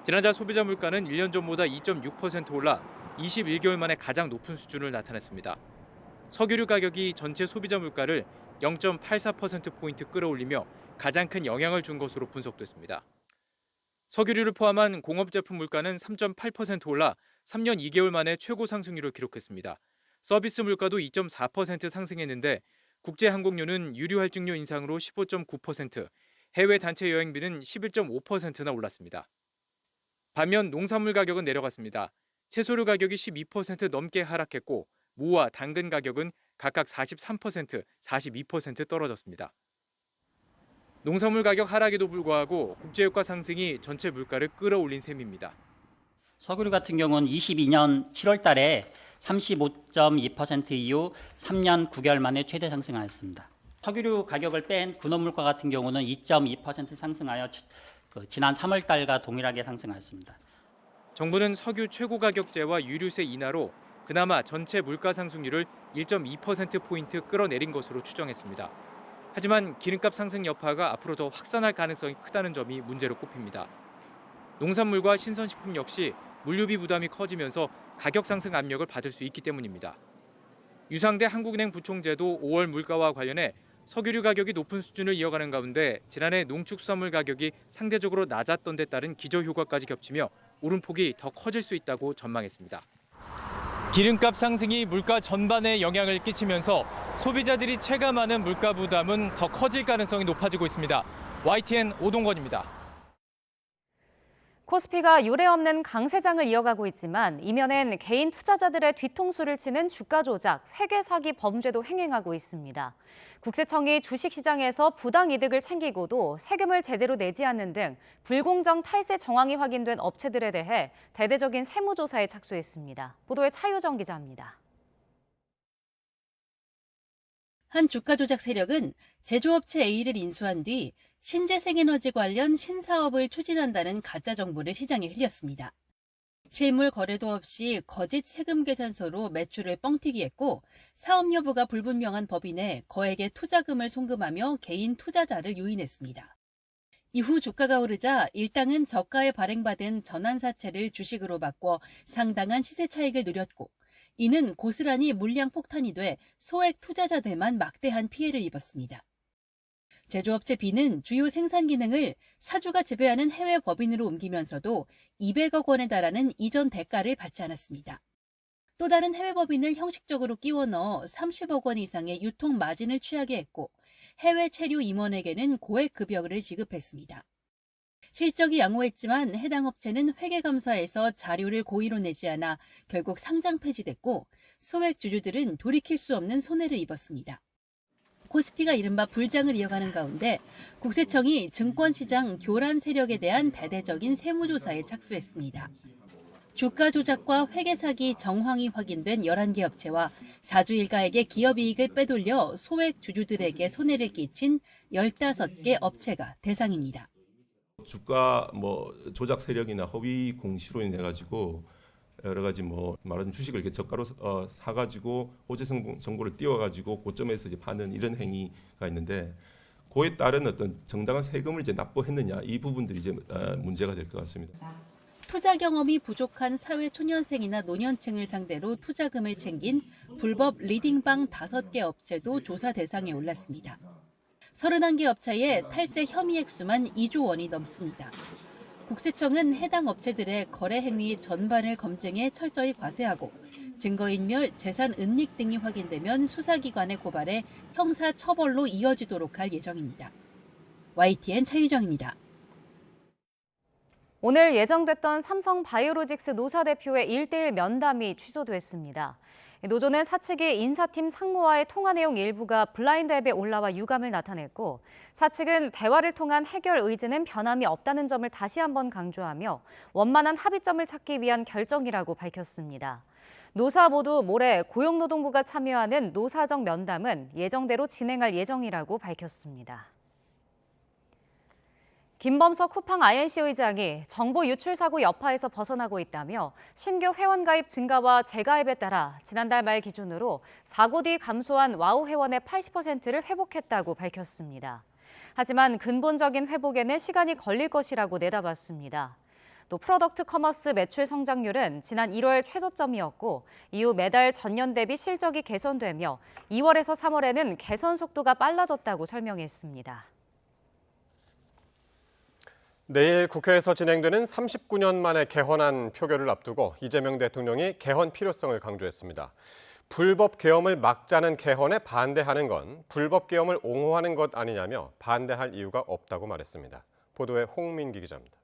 지난달 소비자 물가는 1년 전보다 2.6% 올라 21개월 만에 가장 높은 수준을 나타냈습니다. 석유류 가격이 전체 소비자 물가를 0.84%포인트 끌어올리며 가장 큰 영향을 준 것으로 분석됐습니다. 석유류를 포함한 공업제품 물가는 3.8% 올라 3년 2개월 만에 최고 상승률을 기록했습니다. 서비스 물가도 2.4% 상승했는데 국제항공료는 유류 할증료 인상으로 15.9%, 해외 단체 여행비는 11.5%나 올랐습니다. 반면 농산물 가격은 내려갔습니다. 채소류 가격이 12% 넘게 하락했고 무와 당근 가격은 각각 43%, 42% 떨어졌습니다. 농산물 가격 하락에도 불구하고 국제유가 상승이 전체 물가를 끌어올린 셈입니다. 석유류 같은 경우는 22년 7월 달에 35.2% 이후 3년 9개월 만에 최대 상승하였습니다. 석유류 가격을 뺀 군업물가 같은 경우는 2.2% 상승하여 지난 3월 달과 동일하게 상승하였습니다. 정부는 석유 최고 가격제와 유류세 인하로 그나마 전체 물가 상승률을 1.2%포인트 끌어내린 것으로 추정했습니다. 하지만 기름값 상승 여파가 앞으로 더 확산할 가능성이 크다는 점이 문제로 꼽힙니다. 농산물과 신선식품 역시 물류비 부담이 커지면서 가격 상승 압력을 받을 수 있기 때문입니다. 유상대 한국은행 부총재도 5월 물가와 관련해 석유류 가격이 높은 수준을 이어가는 가운데 지난해 농축수산물 가격이 상대적으로 낮았던 데 따른 기저효과까지 겹치며 오름폭이 더 커질 수 있다고 전망했습니다. 기름값 상승이 물가 전반에 영향을 끼치면서 소비자들이 체감하는 물가 부담은 더 커질 가능성이 높아지고 있습니다. YTN 오동건입니다. 코스피가 유례없는 강세장을 이어가고 있지만 이면엔 개인 투자자들의 뒤통수를 치는 주가 조작, 회계 사기 범죄도 행행하고 있습니다. 국세청이 주식시장에서 부당 이득을 챙기고도 세금을 제대로 내지 않는 등 불공정 탈세 정황이 확인된 업체들에 대해 대대적인 세무조사에 착수했습니다. 보도에 차유정 기자입니다. 한 주가 조작 세력은 제조업체 A를 인수한 뒤 신재생에너지 관련 신사업을 추진한다는 가짜 정보를 시장에 흘렸습니다. 실물 거래도 없이 거짓 세금 계산서로 매출을 뻥튀기했고 사업 여부가 불분명한 법인에 거액의 투자금을 송금하며 개인 투자자를 유인했습니다. 이후 주가가 오르자 일당은 저가에 발행받은 전환사채를 주식으로 바꿔 상당한 시세 차익을 누렸고 이는 고스란히 물량 폭탄이 돼 소액 투자자들만 막대한 피해를 입었습니다. 제조업체 B는 주요 생산 기능을 사주가 지배하는 해외 법인으로 옮기면서도 200억 원에 달하는 이전 대가를 받지 않았습니다. 또 다른 해외 법인을 형식적으로 끼워 넣어 30억 원 이상의 유통 마진을 취하게 했고 해외 체류 임원에게는 고액 급여를 지급했습니다. 실적이 양호했지만 해당 업체는 회계감사에서 자료를 고의로 내지 않아 결국 상장 폐지됐고 소액 주주들은 돌이킬 수 없는 손해를 입었습니다. 코스피가 이른바 불장을 이어가는 가운데 국세청이 증권시장 교란 세력에 대한 대대적인 세무조사에 착수했습니다. 주가 조작과 회계 사기 정황이 확인된 11개 업체와 사주 일가에게 기업 이익을 빼돌려 소액 주주들에게 손해를 끼친 15개 업체가 대상입니다. 주가 조작 세력이나 허위 공시로 인해 가지고 여러 가지 말하자면 주식을 이렇게 저가로 사가지고 호재 정보를 띄워가지고 고점에서 이제 파는 이런 행위가 있는데 그에 따른 어떤 정당한 세금을 이제 납부했느냐 이 부분들이 이제 문제가 될 것 같습니다. 투자 경험이 부족한 사회 초년생이나 노년층을 상대로 투자금을 챙긴 불법 리딩방 5개 업체도 조사 대상에 올랐습니다. 31개 업체의 탈세 혐의 액수만 2조 원이 넘습니다. 국세청은 해당 업체들의 거래 행위 전반을 검증해 철저히 과세하고 증거인멸, 재산 은닉 등이 확인되면 수사기관에 고발해 형사 처벌로 이어지도록 할 예정입니다. YTN 차유정입니다. 오늘 예정됐던 삼성바이오로직스 노사 대표의 1대1 면담이 취소됐습니다. 노조는 사측이 인사팀 상무와의 통화 내용 일부가 블라인드 앱에 올라와 유감을 나타냈고 사측은 대화를 통한 해결 의지는 변함이 없다는 점을 다시 한번 강조하며 원만한 합의점을 찾기 위한 결정이라고 밝혔습니다. 노사 모두 모레 고용노동부가 참여하는 노사정 면담은 예정대로 진행할 예정이라고 밝혔습니다. 김범석 쿠팡 INC 의장이 정보 유출 사고 여파에서 벗어나고 있다며 신규 회원가입 증가와 재가입에 따라 지난달 말 기준으로 사고 뒤 감소한 와우 회원의 80%를 회복했다고 밝혔습니다. 하지만 근본적인 회복에는 시간이 걸릴 것이라고 내다봤습니다. 또 프로덕트 커머스 매출 성장률은 지난 1월 최저점이었고 이후 매달 전년 대비 실적이 개선되며 2월에서 3월에는 개선 속도가 빨라졌다고 설명했습니다. 내일 국회에서 진행되는 39년 만에 개헌안 표결을 앞두고 이재명 대통령이 개헌 필요성을 강조했습니다. 불법 계엄을 막자는 개헌에 반대하는 건 불법 계엄을 옹호하는 것 아니냐며 반대할 이유가 없다고 말했습니다. 보도에 홍민기 기자입니다.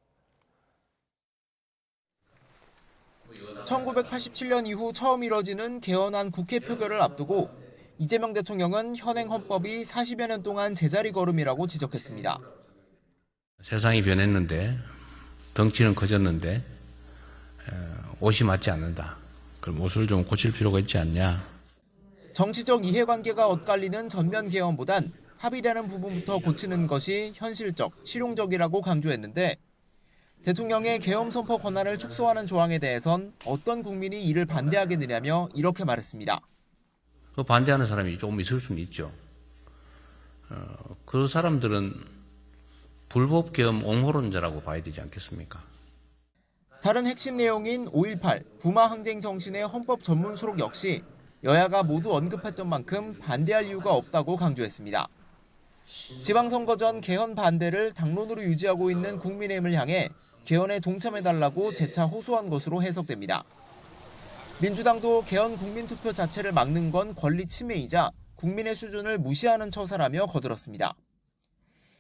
1987년 이후 처음 이뤄지는 개헌안 국회 표결을 앞두고 이재명 대통령은 현행 헌법이 40여 년 동안 제자리 걸음이라고 지적했습니다. 세상이 변했는데 덩치는 커졌는데 옷이 맞지 않는다. 그럼 옷을 좀 고칠 필요가 있지 않냐. 정치적 이해관계가 엇갈리는 전면 개헌보단 합의되는 부분부터 고치는 것이 현실적, 실용적이라고 강조했는데 대통령의 계엄 선포 권한을 축소하는 조항에 대해선 어떤 국민이 이를 반대하겠느냐며 이렇게 말했습니다. 그 반대하는 사람이 조금 있을 수는 있죠. 그 사람들은 불법 계엄 옹호론자라고 봐야 되지 않겠습니까? 다른 핵심 내용인 5.18 부마 항쟁 정신의 헌법 전문 수록 역시 여야가 모두 언급했던 만큼 반대할 이유가 없다고 강조했습니다. 지방선거 전 개헌 반대를 당론으로 유지하고 있는 국민의힘을 향해 개헌에 동참해달라고 재차 호소한 것으로 해석됩니다. 민주당도 개헌 국민투표 자체를 막는 건 권리 침해이자 국민의 수준을 무시하는 처사라며 거들었습니다.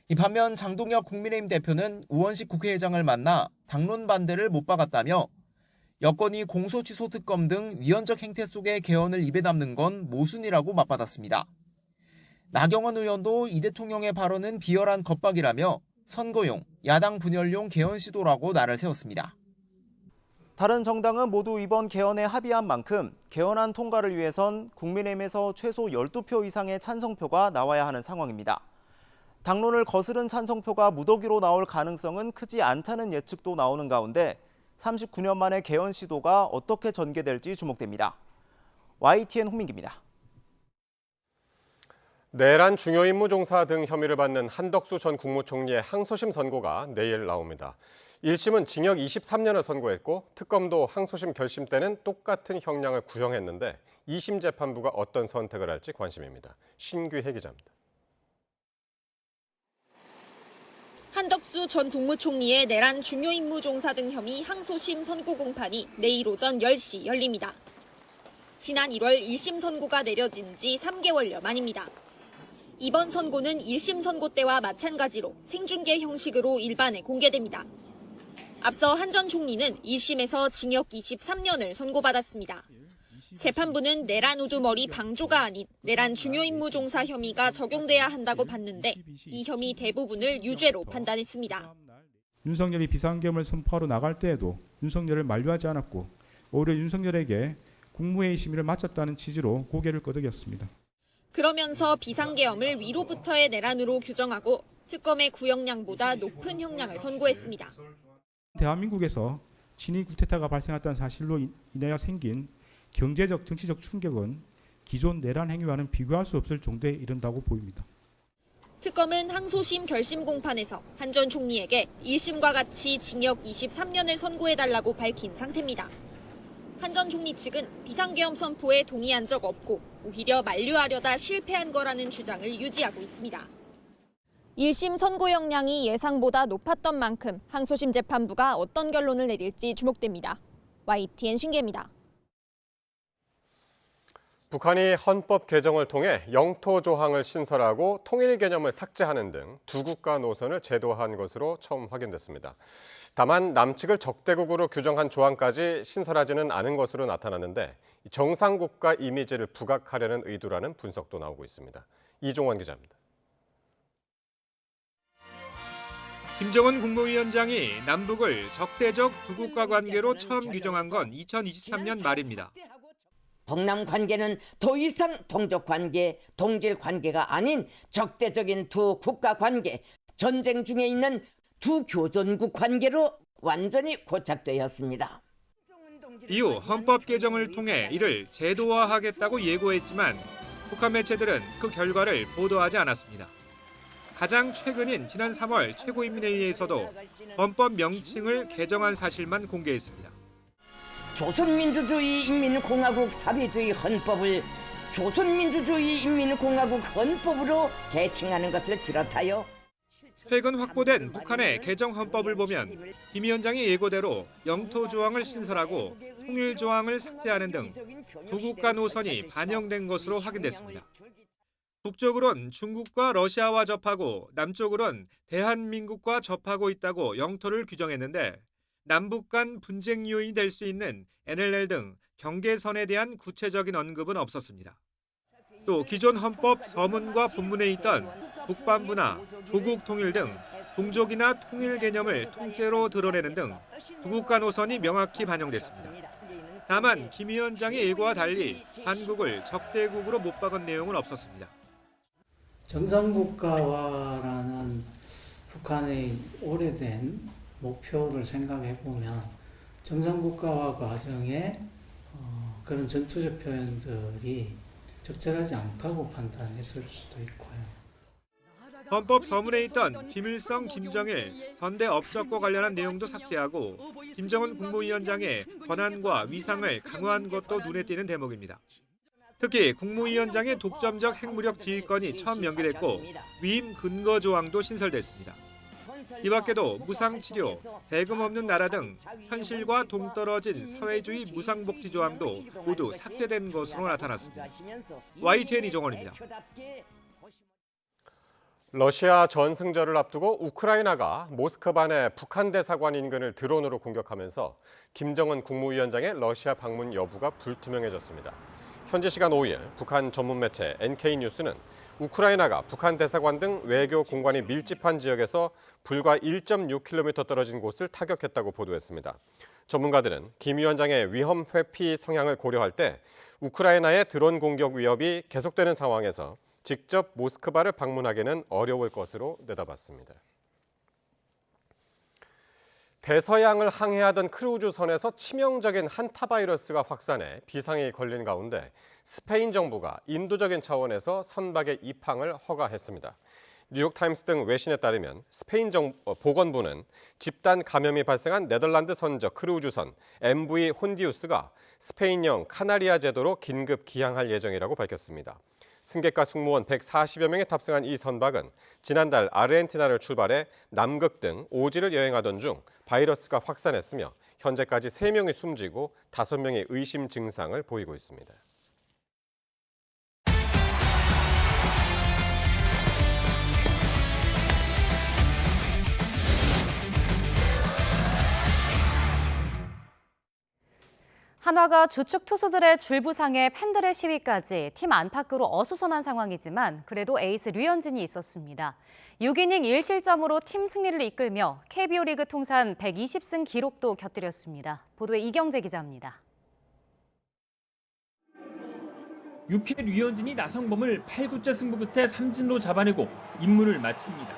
이 반면 장동혁 국민의힘 대표는 우원식 국회의장을 만나 당론 반대를 못 박았다며 여권이 공소취소 특검 등 위헌적 행태 속에 개헌을 입에 담는 건 모순이라고 맞받았습니다. 나경원 의원도 이 대통령의 발언은 비열한 겁박이라며 선거용, 야당 분열용 개헌 시도라고 날을 세웠습니다. 다른 정당은 모두 이번 개헌에 합의한 만큼 개헌안 통과를 위해선 국민의힘에서 최소 12표 이상의 찬성표가 나와야 하는 상황입니다. 당론을 거스른 찬성표가 무더기로 나올 가능성은 크지 않다는 예측도 나오는 가운데 39년 만의 개헌 시도가 어떻게 전개될지 주목됩니다. YTN 홍민기입니다. 내란 중요 임무 종사 등 혐의를 받는 한덕수 전 국무총리의 항소심 선고가 내일 나옵니다. 1심은 징역 23년을 선고했고 특검도 항소심 결심 때는 똑같은 형량을 구형했는데 2심 재판부가 어떤 선택을 할지 관심입니다. 신규혜 기자입니다. 한덕수 전 국무총리의 내란 중요 임무 종사 등 혐의 항소심 선고 공판이 내일 오전 10시 열립니다. 지난 1월 1심 선고가 내려진 지 3개월여 만입니다. 이번 선고는 1심 선고 때와 마찬가지로 생중계 형식으로 일반에 공개됩니다. 앞서 한 전 총리는 1심에서 징역 23년을 선고받았습니다. 재판부는 내란 우두머리 방조가 아닌 내란 중요임무 종사 혐의가 적용돼야 한다고 봤는데 이 혐의 대부분을 유죄로 판단했습니다. 윤석열이 비상계엄을 선포하러 나갈 때에도 윤석열을 만류하지 않았고 오히려 윤석열에게 국무회의 심의를 마쳤다는 취지로 고개를 끄덕였습니다. 그러면서 비상계엄을 위로부터의 내란으로 규정하고 특검의 구형량보다 높은 형량을 선고했습니다. 대한민국에서 친위 쿠데타가 발생했다는 사실로 인하여 생긴 경제적, 정치적 충격은 기존 내란 행위와는 비교할 수 없을 정도에 이른다고 보입니다. 특검은 항소심 결심 공판에서 한 전 총리에게 1심과 같이 징역 23년을 선고해달라고 밝힌 상태입니다. 한 전 총리 측은 비상계엄 선포에 동의한 적 없고 오히려 만류하려다 실패한 거라는 주장을 유지하고 있습니다. 1심 선고 형량이 예상보다 높았던 만큼 항소심 재판부가 어떤 결론을 내릴지 주목됩니다. YTN 신기입니다. 북한이 헌법 개정을 통해 영토 조항을 신설하고 통일 개념을 삭제하는 등 두 국가 노선을 제도화한 것으로 처음 확인됐습니다. 다만 남측을 적대국으로 규정한 조항까지 신설하지는 않은 것으로 나타났는데 정상국가 이미지를 부각하려는 의도라는 분석도 나오고 있습니다. 이종원 기자입니다. 김정은 국무위원장이 남북을 적대적 두 국가 관계로 처음 규정한 건 2023년 말입니다. 북남 관계는 더 이상 동족 관계, 동질 관계가 아닌 적대적인 두 국가 관계, 전쟁 중에 있는 두 교전국 관계로 완전히 고착되었습니다. 이후 헌법 개정을 통해 이를 제도화하겠다고 예고했지만 북한 매체들은 그 결과를 보도하지 않았습니다. 가장 최근인 지난 3월 최고인민회의에서도 헌법 명칭을 개정한 사실만 공개했습니다. 조선민주주의 인민공화국 사회주의 헌법을 조선민주주의 인민공화국 헌법으로 개칭하는 것을 비롯하여 최근 확보된 북한의 개정 헌법을 보면 김 위원장의 예고대로 영토 조항을 신설하고 통일 조항을 삭제하는 등 두 국가 노선이 반영된 것으로 확인됐습니다. 북쪽으론 중국과 러시아와 접하고 남쪽으론 대한민국과 접하고 있다고 영토를 규정했는데 남북 간 분쟁 요인이 될 수 있는 NLL 등 경계선에 대한 구체적인 언급은 없었습니다. 또 기존 헌법 서문과 본문에 있던 북반부나 조국 통일 등 동족이나 통일 개념을 통째로 드러내는 등 두 국가 노선이 명확히 반영됐습니다. 다만 김 위원장의 예고와 달리 한국을 적대국으로 못 박은 내용은 없었습니다. 정상국가화라는 북한의 오래된 목표를 생각해 보면 정상국가화 과정에 그런 전투적 표현들이 적절하지 않다고 판단했을 수도 있고요. 헌법 서문에 있던 김일성, 김정일, 선대 업적과 관련한 내용도 삭제하고 김정은 국무위원장의 권한과 위상을 강화한 것도 눈에 띄는 대목입니다. 특히 국무위원장의 독점적 핵무력 지휘권이 처음 명기됐고 위임 근거 조항도 신설됐습니다. 이 밖에도 무상치료, 세금 없는 나라 등 현실과 동떨어진 사회주의 무상복지 조항도 모두 삭제된 것으로 나타났습니다. YTN 이종원입니다. 러시아 전승절을 앞두고 우크라이나가 모스크바 내 북한 대사관 인근을 드론으로 공격하면서 김정은 국무위원장의 러시아 방문 여부가 불투명해졌습니다. 현지 시간 5일 북한 전문 매체 NK뉴스는 우크라이나가 북한 대사관 등 외교 공관이 밀집한 지역에서 불과 1.6km 떨어진 곳을 타격했다고 보도했습니다. 전문가들은 김 위원장의 위험 회피 성향을 고려할 때 우크라이나의 드론 공격 위협이 계속되는 상황에서 직접 모스크바를 방문하기는 어려울 것으로 내다봤습니다. 대서양을 항해하던 크루즈선에서 치명적인 한타 바이러스가 확산해 비상이 걸린 가운데 스페인 정부가 인도적인 차원에서 선박의 입항을 허가했습니다. 뉴욕타임스 등 외신에 따르면 스페인 보건부는 집단 감염이 발생한 네덜란드 선적 크루즈선 MV 혼디우스가 스페인형 카나리아 제도로 긴급 기항할 예정이라고 밝혔습니다. 승객과 승무원 140여 명이 탑승한 이 선박은 지난달 아르헨티나를 출발해 남극 등 오지를 여행하던 중 바이러스가 확산했으며 현재까지 3명이 숨지고 5명이 의심 증상을 보이고 있습니다. 한화가 주축 투수들의 줄부상에 팬들의 시위까지 팀 안팎으로 어수선한 상황이지만 그래도 에이스 류현진이 있었습니다. 6이닝 1실점으로 팀 승리를 이끌며 KBO 리그 통산 120승 기록도 곁들였습니다. 보도에 이경재 기자입니다. 6회 류현진이 나성범을 8구째 승부 끝에 삼진으로 잡아내고 임무를 마칩니다.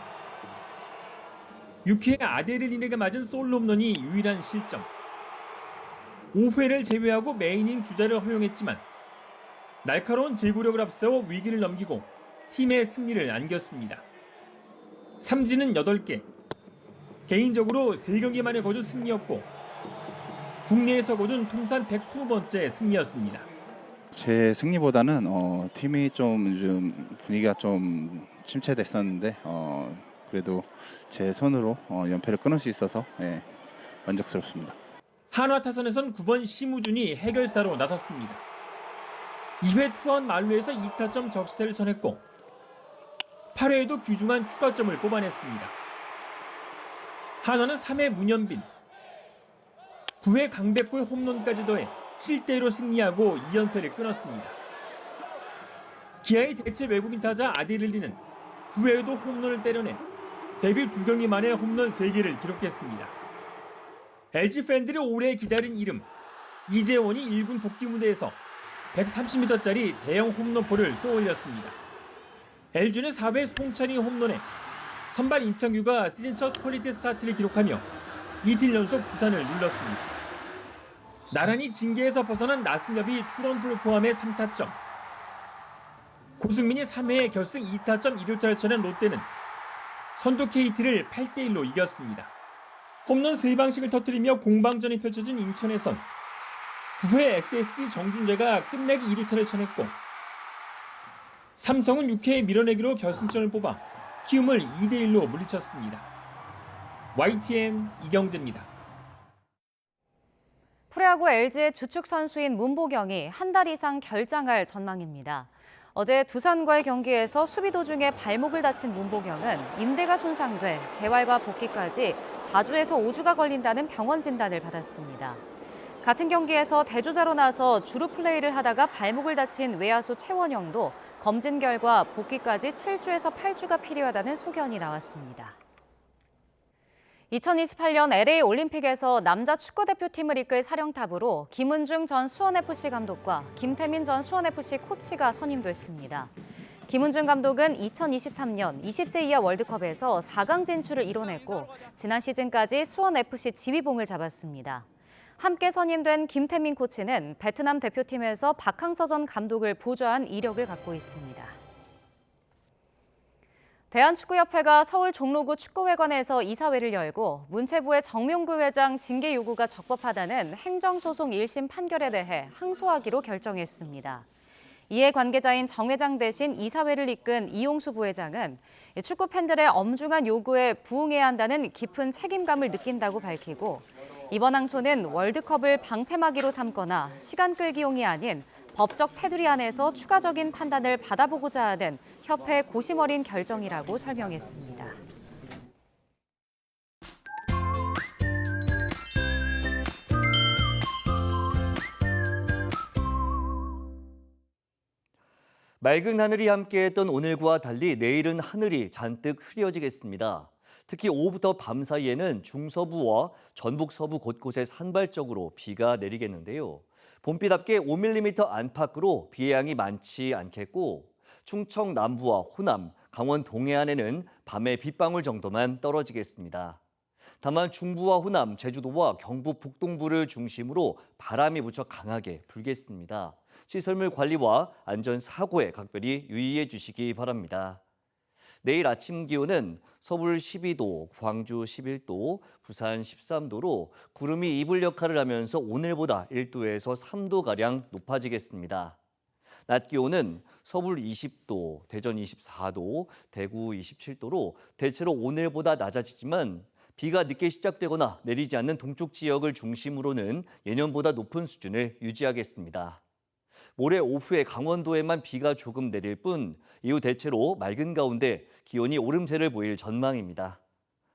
6회 아데르린에게 맞은 솔로 홈런이 유일한 실점. 5회를 제외하고 메이닝 주자를 허용했지만 날카로운 제구력을 앞세워 위기를 넘기고 팀의 승리를 안겼습니다. 삼진은 8개. 개인적으로 3경기 만에 거둔 승리였고 국내에서 거둔 통산 120번째 승리였습니다. 제 승리보다는 팀이 좀 요즘 분위기가 좀 침체됐었는데 그래도 제 손으로 연패를 끊을 수 있어서 만족스럽습니다. 한화 타선에선 9번 심우준이 해결사로 나섰습니다. 2회 투아웃 만루에서 2타점 적시타를 쳐냈고 8회에도 귀중한 추가점을 뽑아냈습니다. 한화는 3회 문현빈, 9회 강백호의 홈런까지 더해 7대1로 승리하고 2연패를 끊었습니다. 기아의 대체 외국인 타자 아데르리는 9회에도 홈런을 때려내 데뷔 2경기 만에 홈런 3개를 기록했습니다. LG 팬들이 오래 기다린 이름, 이재원이 1군 복귀 무대에서 130m짜리 대형 홈런포를 쏘올렸습니다. LG는 4회 송찬이 홈런에 선발 임창규가 시즌 첫 퀄리티 스타트를 기록하며 이틀 연속 두산을 눌렀습니다. 나란히 징계에서 벗어난 나승엽이 투런볼 포함해 3타점, 고승민이 3회에 결승 2타점 1루타를 쳐낸 롯데는 선두 KT를 8대1로 이겼습니다. 홈런 3방씩을 터뜨리며 공방전이 펼쳐진 인천에선 9회 SSG 정준재가 끝내기 2루타를 쳐냈고 삼성은 6회에 밀어내기로 결승점을 뽑아 키움을 2대1로 물리쳤습니다. YTN 이경재입니다. 프로야구 LG의 주축 선수인 문보경이 한 달 이상 결장할 전망입니다. 어제 두산과의 경기에서 수비 도중에 발목을 다친 문보경은 인대가 손상돼 재활과 복귀까지 4주에서 5주가 걸린다는 병원 진단을 받았습니다. 같은 경기에서 대주자로 나서 주루 플레이를 하다가 발목을 다친 외야수 최원영도 검진 결과 복귀까지 7주에서 8주가 필요하다는 소견이 나왔습니다. 2028년 LA 올림픽에서 남자 축구대표팀을 이끌 사령탑으로 김은중 전 수원FC 감독과 김태민 전 수원FC 코치가 선임됐습니다. 김은중 감독은 2023년 20세 이하 월드컵에서 4강 진출을 이뤄냈고 지난 시즌까지 수원FC 지휘봉을 잡았습니다. 함께 선임된 김태민 코치는 베트남 대표팀에서 박항서 전 감독을 보좌한 이력을 갖고 있습니다. 대한축구협회가 서울 종로구 축구회관에서 이사회를 열고 문체부의 정명구 회장 징계 요구가 적법하다는 행정소송 1심 판결에 대해 항소하기로 결정했습니다. 이에 관계자인 정 회장 대신 이사회를 이끈 이용수 부회장은 축구 팬들의 엄중한 요구에 부응해야 한다는 깊은 책임감을 느낀다고 밝히고 이번 항소는 월드컵을 방패막이로 삼거나 시간 끌기용이 아닌 법적 테두리 안에서 추가적인 판단을 받아보고자 하는 협회 고심 어린 결정이라고 설명했습니다. 맑은 하늘이 함께했던 오늘과 달리 내일은 하늘이 잔뜩 흐려지겠습니다. 특히 오후부터 밤 사이에는 중서부와 전북 서부 곳곳에 산발적으로 비가 내리겠는데요. 봄비답게 5mm 안팎으로 비의 양이 많지 않겠고 충청 남부와 호남, 강원 동해안에는 밤에 빗방울 정도만 떨어지겠습니다. 다만 중부와 호남, 제주도와 경북 북동부를 중심으로 바람이 무척 강하게 불겠습니다. 시설물 관리와 안전사고에 각별히 유의해 주시기 바랍니다. 내일 아침 기온은 서울 12도, 광주 11도, 부산 13도로 구름이 이불 역할을 하면서 오늘보다 1도에서 3도가량 높아지겠습니다. 낮 기온은 서울 20도, 대전 24도, 대구 27도로 대체로 오늘보다 낮아지지만 비가 늦게 시작되거나 내리지 않는 동쪽 지역을 중심으로는 예년보다 높은 수준을 유지하겠습니다. 모레 오후에 강원도에만 비가 조금 내릴 뿐 이후 대체로 맑은 가운데 기온이 오름세를 보일 전망입니다.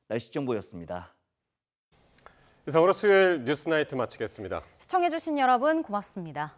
날씨 정보였습니다. 이상으로 수요일 뉴스나이트 마치겠습니다. 시청해주신 여러분 고맙습니다.